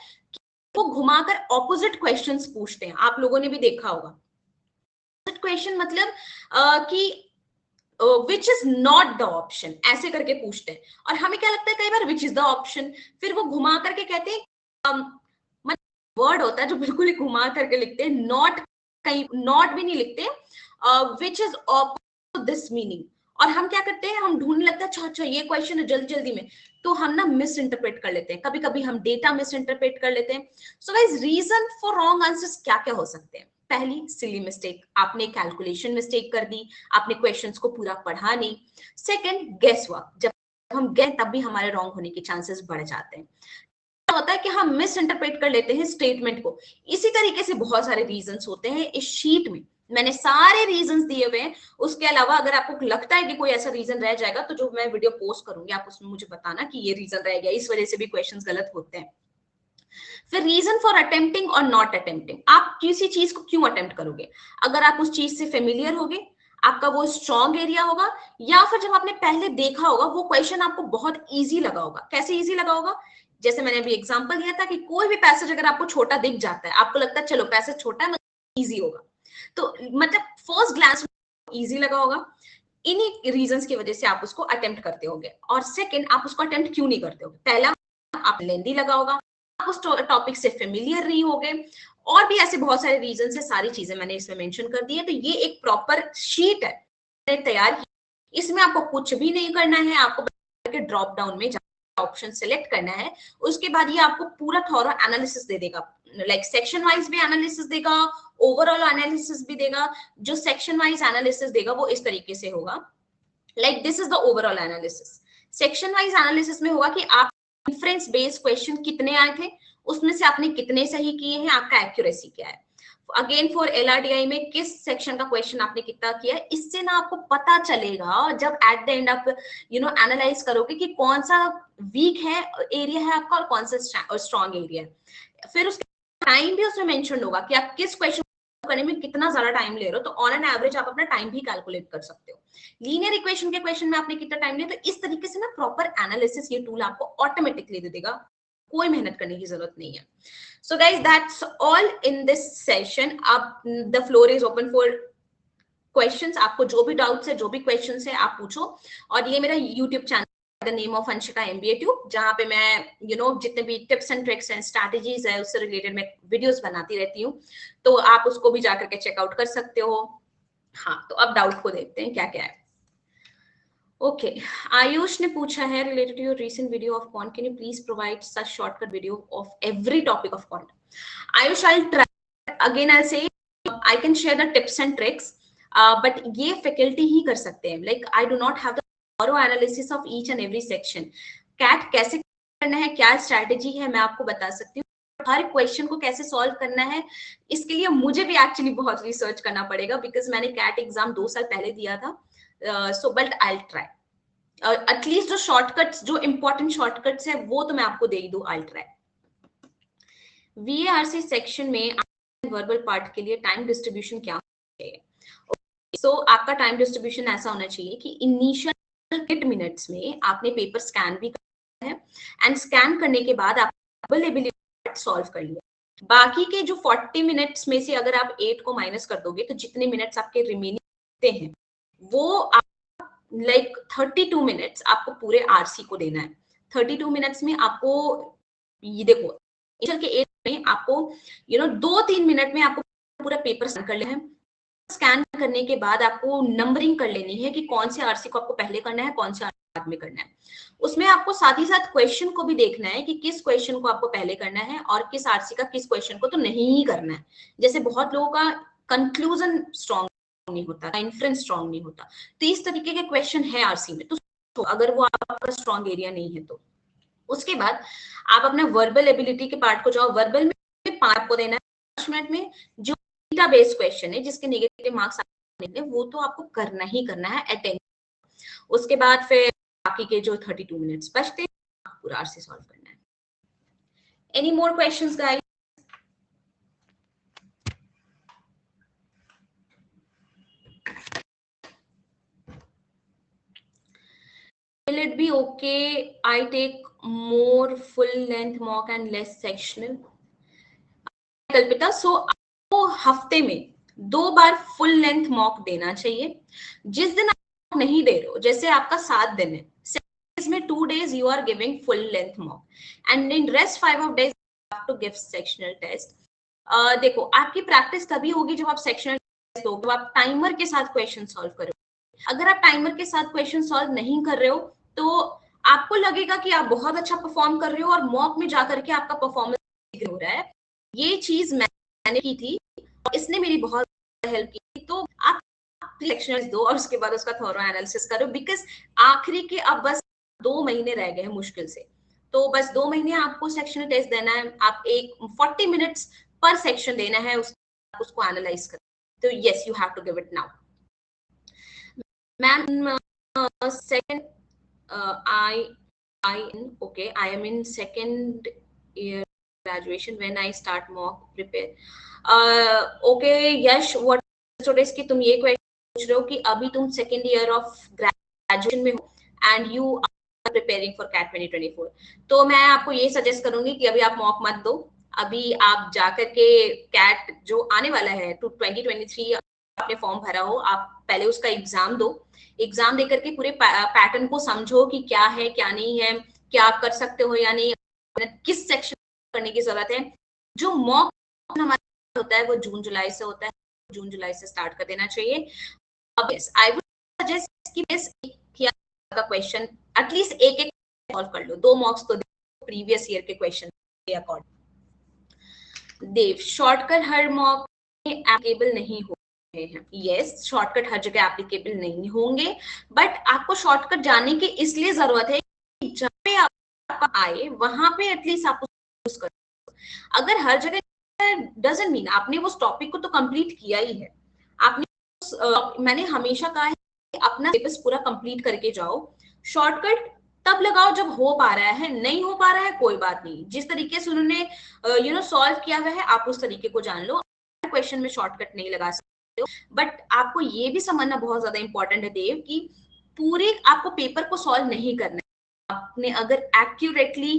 वो घुमाकर ऑपोजिट क्वेश्चंस पूछते हैं, आप लोगों ने भी देखा होगा। क्वेश्चन मतलब कि which is not the option, ऐसे करके पूछते हैं, और हमें क्या लगता है कई बार विच इज द ऑप्शन, फिर वो घुमा करके कहते हैं मतलब वर्ड होता है जो बिल्कुल ही घुमा करके लिखते हैं, नॉट, कहीं नॉट भी नहीं लिखते, which is opposite this meaning. और हम क्या करते हैं, हम ढूंढने लगते हैं अच्छा अच्छा ये क्वेश्चन है जल्दी जल्दी में, तो हम ना मिस इंटरप्रेट कर लेते हैं, कभी कभी हम डेटा मिस इंटरप्रेट कर लेते हैं। So guys reason for wrong answers क्या क्या हो सकते हैं। पहली सिली मिस्टेक, आपने कैलकुलेशन मिस्टेक कर दी, आपने क्वेश्चंस को पूरा पढ़ा नहीं। सेकंड गेस वर्क, जब हम गए तब भी हमारे रॉन्ग होने के चांसेस बढ़ जाते हैं। होता है कि हम मिस इंटरप्रेट कर लेते हैं स्टेटमेंट को। इसी तरीके से बहुत सारे रीजंस होते हैं, इस शीट में मैंने सारे रीजंस दिए हुए हैं। उसके अलावा अगर आपको लगता है कि कोई ऐसा रीजन रह जाएगा तो जो मैं वीडियो पोस्ट करूंगी आप उसमें मुझे बताना कि ये रीजन रह गया, इस वजह से भी क्वेश्चंस गलत होते हैं। फिर रीजन फॉर अटेम्प्टिंग और नॉट अटेम्प्टिंग, आप किसी चीज को क्यों अटेम्प्ट करोगे, अगर आप उस चीज से फेमिलियर होगे, आपका वो स्ट्रॉन्ग एरिया होगा, या फिर जब आपने पहले देखा होगा वो क्वेश्चन आपको बहुत इजी लगा होगा। कैसे इजी लगा होगा, जैसे मैंने अभी एग्जांपल दिया था कि कोई भी पैसेज अगर आपको छोटा दिख जाता है, आपको लगता है चलो पैसेज छोटा है मतलब इजी होगा, तो मतलब फर्स्ट ग्लांस इजी लगा होगा, इन्हीं रीजंस की वजह से आप उसको अटेम्प्ट करते होगे। और सेकंड, आप उसको अटेम्प्ट क्यों नहीं करते हो? पहला, आप लेंदी लगा होगा, आप उस टॉपिक से फेमिलियर नहीं होगे, और भी ऐसे बहुत सारे रीजन है, सारी चीजें मैंने इसमें मेंशन कर दी है। तो ये एक प्रॉपर शीट है मैंने तैयार की, इसमें आपको कुछ भी नहीं करना है, आपको ड्रॉप डाउन में ऑप्शन सेलेक्ट करना है, उसके बाद ये आपको पूरा थॉरो एनालिसिस दे देगा, लाइक सेक्शन वाइज भी एनालिसिस देगा, ओवरऑल एनालिसिस भी देगा। जो सेक्शन वाइज एनालिसिस देगा वो इस तरीके से होगा, like this is the overall analysis. Section wise analysis में होगा कि आप इंफरेंस बेस्ड क्वेश्चन कितने आए थे, उसमें से आपने कितने सही किए हैं, आपका एक्यूरेसी क्या है। अगेन फॉर एलआरडीआई में किस सेक्शन का क्वेश्चन आपने कितना किया है, इससे ना आपको पता चलेगा जब एट द एंड आप एनालाइज करोगे कि कौन सा वीक है एरिया है आपका और कौन सा स्ट्रॉन्ग एरिया है। फिर उसके टाइम भी उसमें मेंशन होगा कि आप किस क्वेश्चन करने में कितना ज्यादा टाइम ले रहे हो, तो ऑन एन एवरेज आप अपना टाइम भी कैलकुलेट कर सकते हो। लीनियर इक्वेशन के क्वेश्चन में आपने कितना टाइम लिया, तो इस तरीके से ना प्रॉपर एनालिसिस ये टूल आपको ऑटोमेटिकली दे देगा, कोई मेहनत करने की जरूरत नहीं है। So guys, that's all in this session. अब the floor is open for questions. आपको जो भी डाउट्स है, जो भी क्वेश्चंस है, आप पूछो। और ये मेरा YouTube channel, the name of Anshika MBA tube, जहाँ पे मैं जितने भी tips and tricks and strategies है उससे रिलेटेड मैं वीडियोस बनाती रहती हूँ, तो आप उसको भी जाकर के चेकआउट कर सकते हो। हाँ, तो अब डाउट को देखते हैं क्या क्या है। ओके, आयुष ने पूछा है, related to your recent video of quant, can you please provide such shortcut video of every topic of quant? Ayush, I try again, I say I can share the tips and tricks, but ये faculty ही कर सकते हैं। Like I do not have the thorough analysis of each and every section. CAT कैसे करना है, क्या strategy है, मैं आपको बता सकती हूँ। हर क्वेश्चन को कैसे सॉल्व करना है, इसके लिए मुझे भी एक्चुअली बहुत रिसर्च करना पड़ेगा, बिकॉज मैंने कैट एग्जाम 2 साल पहले दिया था। So but I try at least जो शॉर्टकट्स, जो इंपॉर्टेंट शॉर्टकट्स है वो तो मैं आपको दे ही दूं। I try. VARC सेक्शन में वर्बल पार्ट के लिए टाइम डिस्ट्रीब्यूशन क्या होना चाहिए? सो आपका टाइम डिस्ट्रीब्यूशन ऐसा होना चाहिए कि इनिशियल 8 मिनट्स में आपने पेपर स्कैन भी करना है, एंड स्कैन करने के बाद आप वर्बल एबिलिटी सॉल्व कर लिया। बाकी के जो 40 मिनट्स में से अगर आप 8 को माइनस कर दोगे तो जितने मिनट्स आपके रिमेनिंग हैं वो आप लाइक 32 मिनट्स आपको पूरे आरसी को देना है। 32 मिनट्स में आपको ये देखो, के 8 में आपको 2-3 मिनट में आपको पूरा पेपर स्कैन कर लेना है। स्कैन करने के बाद आपको नंबरिंग कर लेनी है कि कौन से आरसी को आपको पहले करना है, कौन से बाद में करना है। उसमें आपको साथ ही साथ क्वेश्चन को भी देखना है कि किस क्वेश्चन को आपको पहले करना है और किस आरसी का किस क्वेश्चन को तो नहीं ही करना है। जैसे बहुत लोगों का कंक्लूजन स्ट्रॉन्ग नहीं होता, इन्फ्रेंस स्ट्रॉन्ग नहीं होता, तो इस तरीके के क्वेश्चन है आरसी में, तो अगर वो आपका स्ट्रॉन्ग एरिया नहीं है तो। उसके बाद आप अपना वर्बल एबिलिटी के पार्ट को जाओ। वर्बल में 5 को देना है 5 मिनट में। जो डेटा बेस्ड क्वेश्चन है जिसके नेगेटिव मार्क्स आने वो तो आपको करना ही करना है अटेंड। उसके बाद फिर बाकी के जो 32 मिनट्स बचते हैं पूरा आरसी सॉल्व करना है। Any more questions guys? Will it be okay I take more full length mock and less sectional? कल्पिता, सो आपको हफ्ते में 2 बार फुल लेंथ मॉक देना चाहिए। जिस दिन आप नहीं दे रहे हो, जैसे आपका 7 दिन है, इसमें 2 days you are giving full length mock and in rest 5 of days you have to give sectional test. देखो, आपकी प्रैक्टिस तभी होगी जब आप सेक्शनल टेस्ट दोगे, जब आप टाइमर के साथ क्वेश्चन सॉल्व करोगे। अगर आप टाइमर के साथ क्वेश्चन सॉल्व नहीं कर रहे हो तो आपको लगेगा कि आप बहुत अच्छा परफॉर्म कर रहे हो और मॉक में जाकर के आपका परफॉर्मेंस हो रहा है। ये चीज मैंने की थी और इसने मेरी बहुत हेल्प की थी। तो आप सेक्शनल दो और उसके बाद उसका थॉरो एनालिसिस करो, बिकॉज आखिरी के अब बस 2 महीने रह गए हैं मुश्किल से, तो बस 2 महीने आपको सेक्शनल टेस्ट देना है। आप एक 40 मिनट्स पर सेक्शन देना है, उसको एनालाइज कर। तो yes, you have to give it now. Ma'am, second I am in second year graduation when I start mock prepare. Okay, Yash, what students की तुम ये क्वेश्चन पूछ रहे हो कि अभी तुम सेकंड ईयर ऑफ ग्रेजुएशन में हो and you are preparing for CAT 2024, तो मैं आपको ये सजेस्ट करूंगी कि अभी आप मॉक मत दो, अभी आप जाकर के कैट जो आने वाला है टू 2023 आपने फॉर्म भरा हो, आप पहले उसका एग्जाम दो, एग्जाम देकर के पूरे पैटर्न को समझो कि क्या है क्या नहीं है, क्या आप कर सकते हो या नहीं, किस सेक्शन करने की जरूरत है। जो मॉक हमारा होता है वो जून जुलाई से होता है, जून जुलाई से स्टार्ट कर देना चाहिए। अब आई वुड सजेस्ट कि बस एक का क्वेश्चन एटलीस्ट एक एक सॉल्व कर लो, 2 मॉक्स तो प्रीवियस ईयर के क्वेश्चन के अकॉर्डिंग। देव, शॉर्टकट हर मॉक में एप्लीकेबल नहीं हो रहे हैं। यस, शॉर्टकट हर जगह एप्लीकेबल नहीं होंगे, बट आपको शॉर्टकट जानने की इसलिए जरूरत है कि जहाँ पे आप आए वहां पे एटलीस्ट आप यूज करो। अगर हर जगह डजंट मीन आपने उस टॉपिक को तो कंप्लीट किया ही है। आपने मैंने हमेशा कहा है कि अपना सिलेबस पूरा कंप्लीट करके जाओ। शॉर्टकट तब लगाओ जब हो पा रहा है, नहीं हो पा रहा है कोई बात नहीं, जिस तरीके से उन्होंने सॉल्व किया हुआ है आप उस तरीके को जान लो। क्वेश्चन में शॉर्टकट नहीं लगा सकते हो, बट आपको ये भी समझना बहुत ज्यादा इंपॉर्टेंट है देव कि पूरे आपको पेपर को सॉल्व नहीं करना है। आपने अगर एक्यूरेटली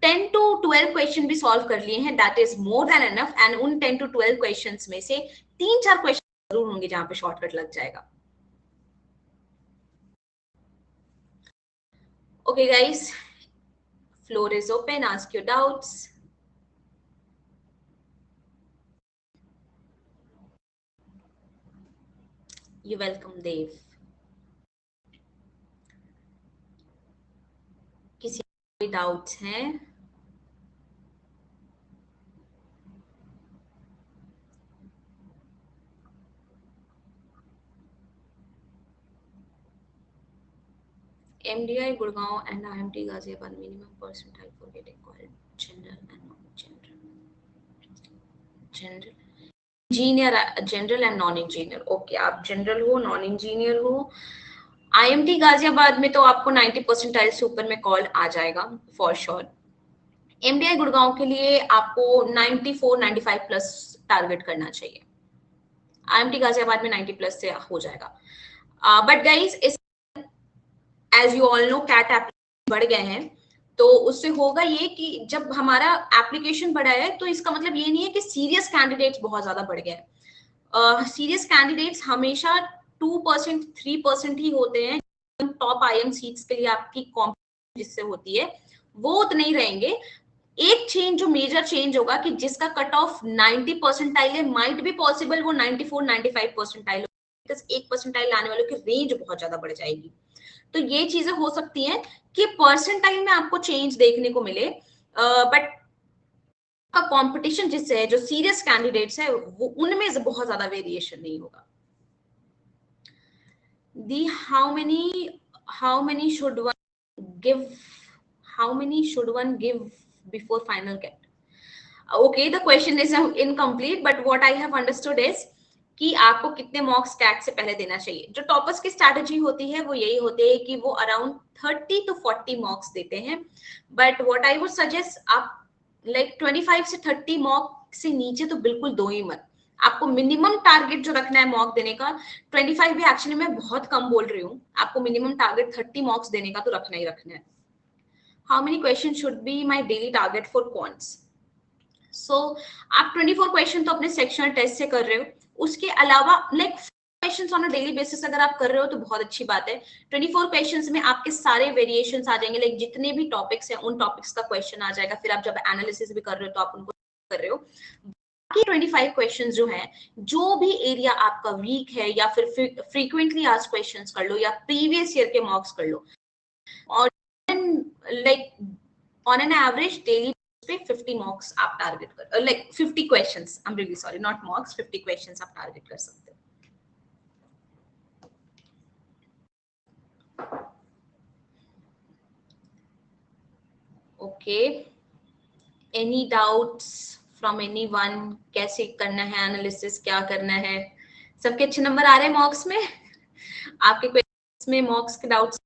10 to 12 क्वेश्चन भी सॉल्व कर लिए हैं, that is more than enough. And उन 10 to 12 क्वेश्चंस में से 3-4 क्वेश्चन जरूर होंगे जहां पे शॉर्टकट लग जाएगा। Okay, guys, floor is open. Ask your doubts. You're welcome, Dev. किसी कोई डाउट्स हैं? MDI Gurgaon and IMT Ghaziabad minimum percentile for getting called general and non-general. General. General and non engineer. Okay, आप general हो, non engineer हो। IMT Ghaziabad में तो आपको 90 percentile से ऊपर में कॉल आ जाएगा फॉर श्योर। एमडीआई गुड़गांव के लिए आपको 94-95 प्लस टारगेट करना चाहिए। आईएमटी गाजियाबाद में 90 प्लस से हो जाएगा। But guys, as you all know CAT application बढ़ गए हैं, तो उससे होगा ये कि जब हमारा एप्लीकेशन बढ़ा है तो इसका मतलब ये नहीं है कि सीरियस कैंडिडेट्स बहुत ज्यादा बढ़ गए हैं। सीरियस कैंडिडेट्स हमेशा 2%, 3% ही होते हैं। टॉप आईएम सीट्स के लिए आपकी कॉम्पिटिशन जिससे होती है वो उतने ही रहेंगे। एक चेंज जो मेजर चेंज होगा कि जिसका कट ऑफ 90 परसेंटाइल है, माइट भी पॉसिबल वो 94-95 परसेंटाइल, 1% लाने वालों की रेंज बहुत ज्यादा बढ़ जाएगी। तो ये चीजें हो सकती हैं कि परसेंटाइल में आपको चेंज देखने को मिले, बट का कंपटीशन जिससे है, जो सीरियस कैंडिडेट्स है, वो उनमें बहुत ज्यादा वेरिएशन नहीं होगा। दी how many should one give how many should one give before final get? Okay, the question is incomplete, but what I have understood is कि आपको कितने मॉक्स कैट से पहले देना चाहिए। जो टॉपर्स की स्ट्रैटेजी होती है वो यही होती है कि वो अराउंड 30 to 40 मॉक्स देते हैं, but what I would suggest, आप लाइक 25 से 30 मॉक से नीचे तो बिल्कुल दो ही मत। आपको मिनिमम टारगेट जो रखना है मॉक देने का, 25 भी एक्चुअली मैं बहुत कम बोल रही हूँ, आपको मिनिमम टारगेट 30 मॉक्स देने का तो रखना ही रखना है। How many question should be my daily target for quants? So आप 24 क्वेश्चन तो अपने सेक्शनल टेस्ट से कर रहे हो, उसके अलावा like questions on a daily basis अगर आप कर रहे हो तो बहुत अच्छी बात है। 24 क्वेश्चंस में आपके सारे वेरिएशंस आ जाएंगे, लाइक जितने भी टॉपिक्स हैं उन टॉपिक्स का क्वेश्चन आ जाएगा। फिर आप जब एनालिसिस भी कर रहे हो तो आप उनको कर रहे हो। बाकी 25 क्वेश्चंस जो हैं, जो भी एरिया आपका वीक है या फिर फ्रीक्वेंटली आस्क्ड क्वेश्चंस कर लो या प्रीवियस ईयर के मॉक्स कर लो, और like on an average daily पे 50 मॉक्स आप टारगेट कर, like 50 questions, I am really sorry, not मॉक्स, 50 questions आप टारगेट कर सकते हो। Okay, any doubts from anyone? कैसे करना है एनालिसिस, क्या करना है? सबके अच्छे नंबर आ रहे हैं मॉक्स में? आपके क्वेश्चंस में मॉक्स के doubts?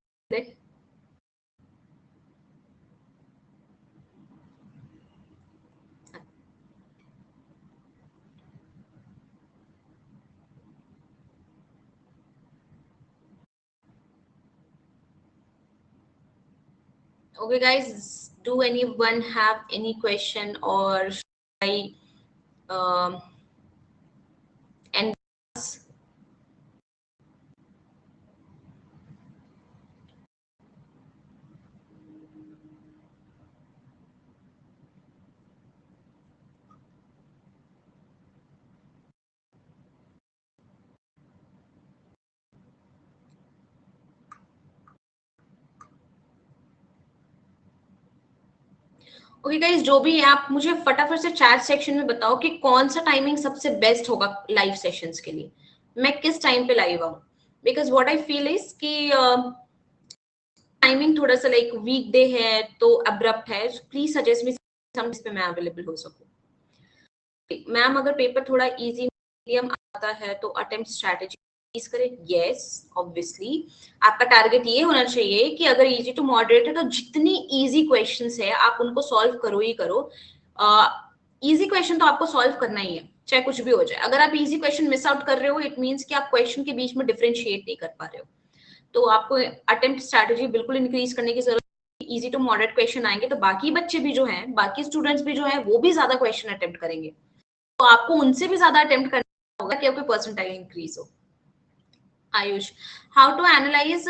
Okay, guys, do anyone have any question or and okay guys, जो भी है आप मुझे फटाफट से चैट सेक्शन में बताओ कि कौन सा टाइमिंग सबसे बेस्ट होगा लाइव सेशंस के लिए, मैं किस टाइम पे लाइव आऊं, because what I feel is कि टाइमिंग थोड़ा सा लाइक वीकडे है तो अब्रप्ट है, प्लीज सजेस्ट मी सम पे मैं अवेलेबल हो सकूं। मैम अगर पेपर थोड़ा इजी मीडियम आता है तो अटेम्प्ट स्ट्रेटेजी प्लीज करें। यस ऑब्वियसली आपका टारगेट ये होना चाहिए कि अगर इजी टू मॉडरेट है तो जितनी इजी क्वेश्चंस है आप उनको सॉल्व करो ही करो। इजी क्वेश्चन तो आपको सॉल्व करना ही है चाहे कुछ भी हो जाए। अगर आप इजी क्वेश्चन मिस आउट कर रहे हो इट मीन्स कि आप क्वेश्चन के बीच में डिफरेंशिएट नहीं कर पा रहे हो, तो आपको अटेम्प्ट स्ट्रेटेजी बिल्कुल इंक्रीज करने की जरूरत है। इजी टू मॉडरेट क्वेश्चन आएंगे तो बाकी बच्चे भी जो हैं, बाकी स्टूडेंट्स भी जो हैं वो भी ज्यादा क्वेश्चन अटेम्प्ट करेंगे, तो आपको उनसे भी ज्यादा अटेम्प्ट करना होगा कि आपके परसेंटाइल इंक्रीज हो। Ayush, how to analyse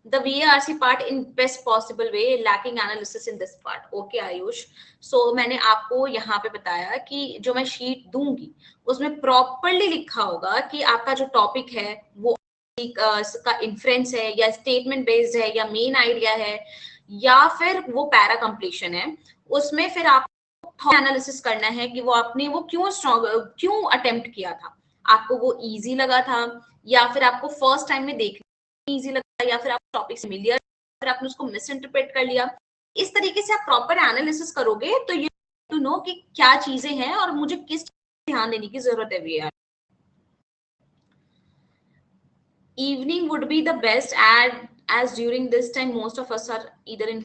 the VARC part in best possible way, lacking analysis in this part. Okay Ayush, so मैंने आपको यहाँ पे बताया कि जो मैं शीट दूंगी उसमें प्रॉपरली लिखा होगा कि आपका जो टॉपिक है वो का इन्फ्रेंस है या स्टेटमेंट बेस्ड है या मेन आइडिया है या फिर वो पैरा कंप्लीशन है। उसमें फिर आपको एनालिसिस करना है कि वो आपने वो क्यों अटेम्प्ट किया था, आपको वो इजी लगा था या फिर आपको फर्स्ट टाइम में देखने इजी लगा या फिर आप टॉपिक से मिल लिया फिर आपने उसको मिस इंटरप्रेट कर लिया। इस तरीके से आप प्रॉपर एनालिसिस करोगे तो यू टू नो कि क्या चीजें हैं और मुझे किस ध्यान देने की जरूरत है। VR evening would be the best as during this time most of us are either in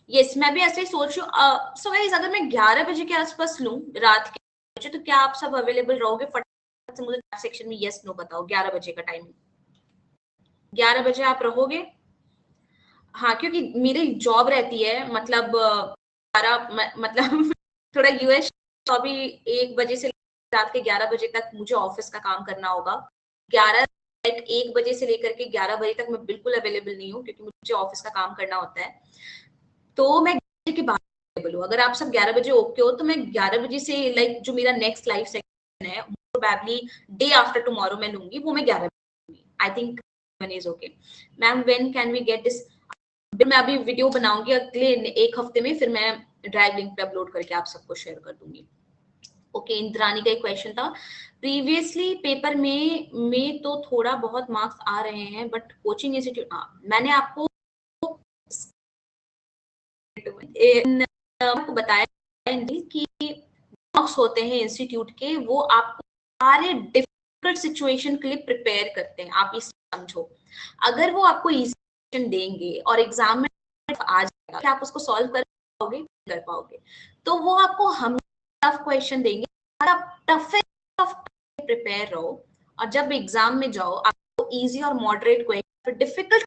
yes मैं भी ऐसे ही सोच रही हूँ। सो गाइस अगर मैं 11 बजे के आसपास लूं रात के बजे तो क्या आप सब अवेलेबल रहोगे? फटाफट से मुझे सेक्शन में यस नो बताओ 11 बजे का टाइम। 11 बजे आप रहोगे? हाँ क्योंकि मेरी जॉब रहती है मतलब मतलब थोड़ा यूएस, तो अभी 1 बजे से रात के 11 बजे तक मुझे ऑफिस का काम करना होगा। 1 बजे से लेकर के 11 बजे तक मैं बिल्कुल अवेलेबल नहीं हूँ क्योंकि मुझे ऑफिस का काम करना होता है, तो मैं 11 बजे के बाद अवेलेबल हूँ। अगर आप सब 11 बजे ओके हो तो मैं 11 बजे से लाइक जो मेरा नेक्स्ट लाइव सेशन है प्रोबेबली डे आफ्टर टुमारो मैं लूंगी, वो मैं 11 बजे लूंगी। I think one is okay. Ma'am when can we get this? मैं अभी वीडियो बनाऊंगी अगले 1 हफ्ते में, फिर मैं ड्राइव लिंक पे अपलोड करके आप सबको शेयर कर दूंगी। ओके इंद्रानी का एक क्वेश्चन था प्रीवियसली पेपर में तो थोड़ा बहुत मार्क्स आ रहे हैं बट कोचिंग इंस्टीट्यूट, मैंने आपको आपको बताया कि मार्क्स होते हैं इंस्टीट्यूट के, वो आपको सारे डिफिकल्ट सिचुएशन के लिए प्रिपेयर करते हैं। आप इस समझो, अगर वो आपको इजी देंगे और एग्जाम में आ जाएगा क्या आप उसको सॉल्व कर पाओगे? तो वो आपको हम टफ क्वेश्चन देंगे और आप टफेस्ट प्रिपेयर रहो और जब एग्जाम में जाओ आपको इजी और मॉडरेट क्वेश्चन डिफिकल्ट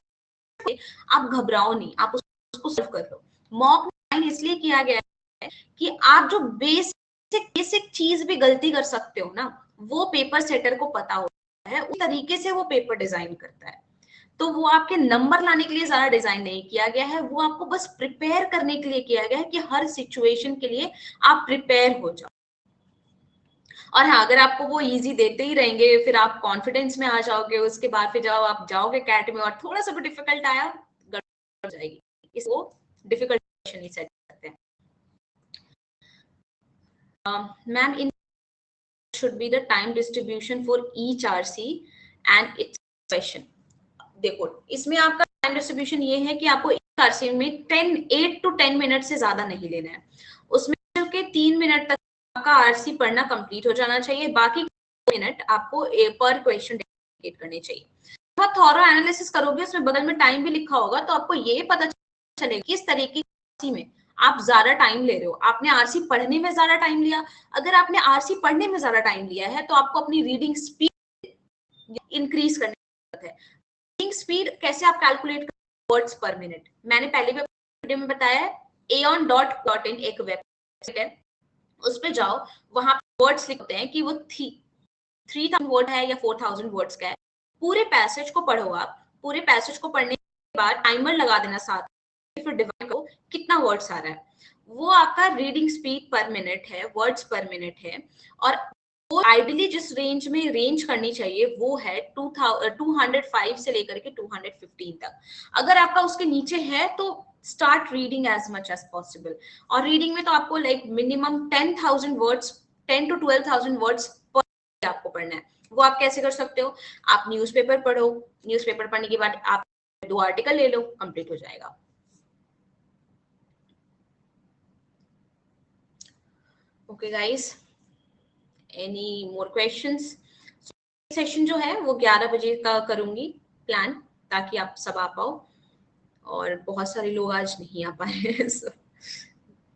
आप घबराओ नहीं, आप उसको सॉल्व कर लो। मॉक इसलिए किया गया है कि आप जो बेसिक चीज भी गलती कर सकते हो ना, वो पेपर सेटर को पता होता है, उस तरीके से वो पेपर डिजाइन करता है। तो वो आपके नंबर लाने के लिए ज्यादा डिजाइन नहीं किया गया है, वो आपको बस प्रिपेयर करने के लिए किया गया है कि हर सिचुएशन के लिए आप प्रिपेयर हो जाओ। और हाँ अगर आपको वो इजी देते ही रहेंगे फिर आप कॉन्फिडेंस में आ जाओगे, उसके बाद फिर जाओ आप जाओगे कैट में और थोड़ा सा भी डिफिकल्ट आया गड़बड़ जाएगी, इसको डिफिकल्ट क्वेश्चन ही सेट करते हैं। Ma'am in should be the time distribution for each RC and its question। देखो इसमें आपका टाइम डिस्ट्रीब्यूशन ये है कि आपको एक आरसी में 8 to 10 मिनट से ज्यादा नहीं लेना है, उसमें के 3 मिनट तक आपका आरसी पढ़ना कंप्लीट हो जाना चाहिए, बाकी मिनट आपको पर क्वेश्चन डेडिकेट करने चाहिए। बहुत थॉरो एनालिसिस करोगे उसमें बगल में टाइम भी लिखा होगा तो आपको ये पता चलेगा किस तरीके में आप ज्यादा टाइम ले रहे हो। आपने आरसी पढ़ने में ज्यादा टाइम लिया, अगर आपने आरसी पढ़ने में ज्यादा टाइम लिया है तो आपको अपनी रीडिंग स्पीड इंक्रीज करने की जरूरत है। रीडिंग स्पीड कैसे आप कैलकुलेट कर वर्ड्स पर मिनट, मैंने पहले भी वीडियो में बताया है, aon.in एक वेबसाइट है, उस पे जाओ, वहां वर्ड्स लिखते हैं कि वो 3000 वर्ड है या 4000 वर्ड्स का है। पूरे पैसेज को पढ़ो आप, पूरे पैसेज को पढ़ने के बाद टाइमर लगा देना साथ, फिर डिवाइड करो कितना वर्ड्स आ रहा है। वो आपका रीडिंग स्पीड पर मिनट है, वर्ड्स पर मिनट है। और वो आइडियली जिस रेंज में रेंज करनी चाहिए वो है 205 से लेकर के 215 तक। अगर आपका उसके नीचे है तो start reading as much as possible. और रीडिंग में तो आपको like minimum 10,000 words, 10 to 12,000 words पर आपको पढ़ना है। वो आप कैसे कर सकते हो? आप न्यूज़पेपर पढ़ो, न्यूज़पेपर पढ़ने के बाद आप 2 आर्टिकल ले लो, कंप्लीट हो जाएगा। Okay guys, any more questions? Session जो है वो 11 बजे का करूंगी प्लान, ताकि आप सब आ पाओ, और बहुत सारे लोग आज नहीं आ पाए हैं।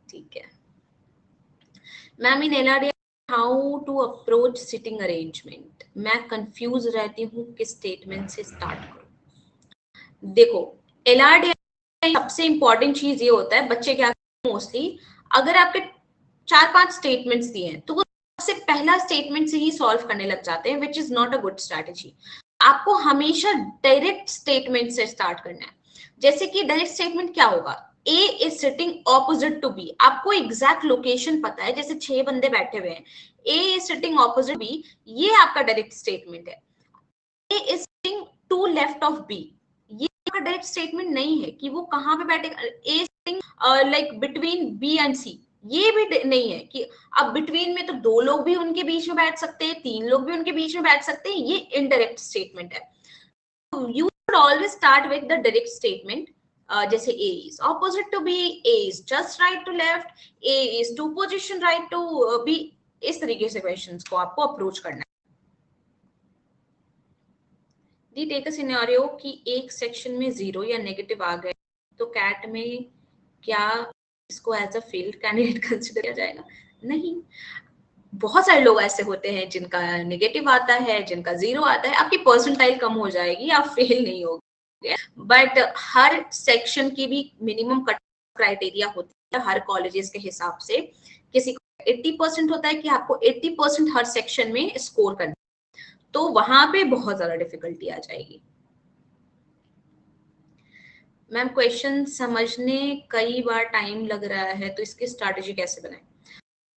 ठीक है ma'am, in LRD how to approach sitting arrangement, मैं कंफ्यूज रहती हूँ किस स्टेटमेंट से स्टार्ट करूँ। देखो, एलआरडी सबसे इंपॉर्टेंट चीज ये होता है, बच्चे क्या मोस्टली अगर आपके 4-5 स्टेटमेंट्स दिए हैं तो वो सबसे पहला स्टेटमेंट से ही सॉल्व करने लग जाते हैं, which is not a good strategy. आपको हमेशा डायरेक्ट स्टेटमेंट से स्टार्ट करना है। जैसे कि डायरेक्ट स्टेटमेंट क्या होगा? A is sitting opposite to B, आपको एग्जैक्ट लोकेशन पता है, जैसे 6 बंदे बैठे हुए हैं, A is sitting opposite B, ये आपका डायरेक्ट स्टेटमेंट है। A is sitting to left of B, ये आपका डायरेक्ट स्टेटमेंट नहीं है कि वो कहाँ पे बैठेगा। A sitting like between B and C, ये भी नहीं है कि अब बिटवीन में तो 2 लोग भी उनके बीच में बैठ सकते हैं, 3 लोग भी उनके बीच में बैठ सकते हैं, ये इनडायरेक्ट स्टेटमेंट है। You should always start with the direct statement. जैसे A is opposite to B, A is just right to left, A is two position right to B, इस तरीके से क्वेश्चंस को आपको अप्रोच करना है। दी टेक अ सिनेरियो कि एक सेक्शन में 0 या नेगेटिव आ गए, तो कैट में क्या इसको as a failed candidate consider किया जाएगा? नहीं, बहुत सारे लोग ऐसे होते हैं जिनका नेगेटिव आता है, जिनका 0 आता है, आपकी परसेंटाइल कम हो जाएगी, आप फेल नहीं होगे। बट हर सेक्शन की भी मिनिमम कट क्राइटेरिया होती है हर कॉलेजेस के हिसाब से। किसी को 80% होता है कि आपको 80% हर सेक्शन में स्कोर करना, तो वहां पे बहुत ज्यादा डिफिकल्टी आ जाएगी। मैम, क्वेश्चन समझने कई बार टाइम लग रहा है, तो इसकी स्ट्रैटेजी कैसे बनाएं?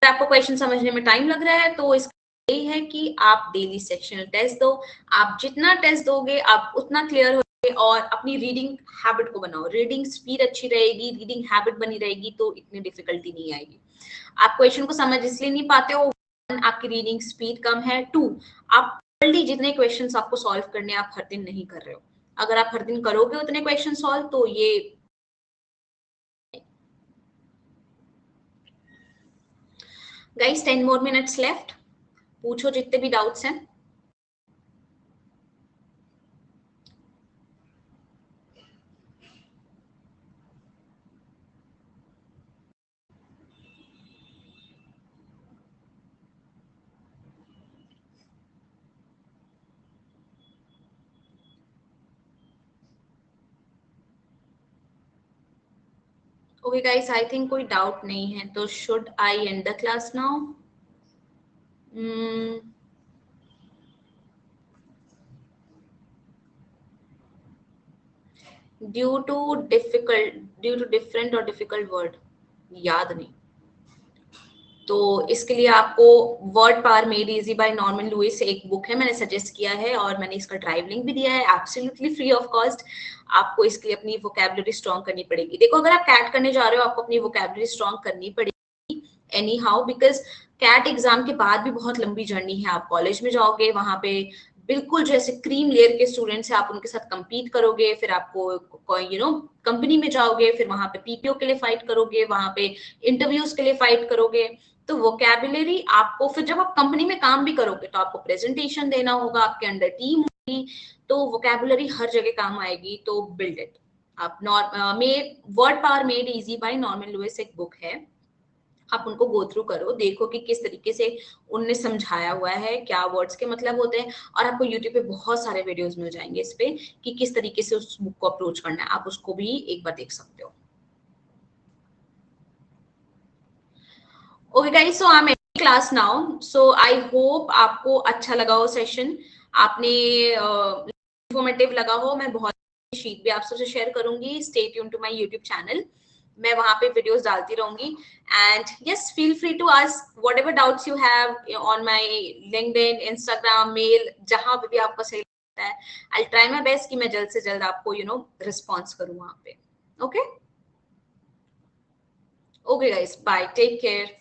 अगर आपको क्वेश्चन समझने में टाइम लग रहा है तो इसका यही है कि आप डेली सेक्शनल टेस्ट दो। आप जितना टेस्ट दोगे आप उतना क्लियर होगे, और अपनी रीडिंग हैबिट को बनाओ। रीडिंग स्पीड अच्छी रहेगी, रीडिंग हैबिट बनी रहेगी, तो इतनी डिफिकल्टी नहीं आएगी। आप क्वेश्चन को समझ इसलिए नहीं पाते हो, 1 आपकी रीडिंग स्पीड कम है, 2 आप जितने क्वेश्चन आपको सॉल्व करने आप हर दिन नहीं कर रहे हो। अगर आप हर दिन करोगे उतने क्वेश्चन सॉल्व, तो ये गाइस 10 more minutes left, पूछो जितने भी डाउट्स हैं। ओके गाइस, आई थिंक कोई डाउट नहीं है, तो should I end the class now? Due to different और डिफिकल्ट वर्ड, याद नहीं। तो इसके लिए आपको word power made easy by Norman Lewis एक बुक है, मैंने सजेस्ट किया है, और मैंने इसका ड्राइव लिंक भी दिया है, एब्सोल्युटली फ्री ऑफ कॉस्ट। आपको इसके लिए अपनी वोकैबुलरी स्ट्रॉन्ग करनी पड़ेगी। देखो, अगर आप कैट करने जा रहे हो, आपको अपनी वोकैबुलरी स्ट्रॉन्ग करनी पड़ेगी anyhow, because CAT exam के बाद भी बहुत लंबी जर्नी है। आप कॉलेज में जाओगे, वहां पे बिल्कुल जैसे क्रीम लेयर के स्टूडेंट्स हैं, आप उनके साथ compete करोगे, फिर आपको कंपनी में जाओगे, फिर वहां पे पीपीओ के लिए फाइट करोगे, वहां पे इंटरव्यूज के लिए फाइट करोगे। तो वोकैबुलरी आपको, फिर जब आप कंपनी में काम भी करोगे तो आपको प्रेजेंटेशन देना होगा, आपके अंडर टीम होगी, तो वोकैबुलरी हर जगह काम आएगी। तो बिल्ड इट। आप word power made easy by Norman Lewis एक बुक है, आप उनको गो थ्रू करो, देखो कि किस तरीके से उनने समझाया हुआ है, क्या वर्ड्स के मतलब होते हैं। और आपको यूट्यूब पे बहुत सारे वीडियोस मिल जाएंगे इस पे कि किस तरीके से उस बुक को अप्रोच करना है, आप उसको भी एक बार देख सकते हो। Okay guys, so I am ending class now. So I hope आपको अच्छा लगा हो सेशन, आपने इंफॉर्मेटिव लगा हो. मैं बहुत शीट भी आपसे शेयर करूंगी. Stay tune to my YouTube channel. मैं वहां पे वीडियोस डालती रहूंगी. And yes, feel free to ask whatever doubts you have on my LinkedIn, Instagram, mail, जहां पे भी आपको सही लगता है. आई ट्राई माई बेस्ट कि मैं जल्द से जल्द आपको रिस्पॉन्स करूँ वहां पे. Okay. Okay guys, bye, take care.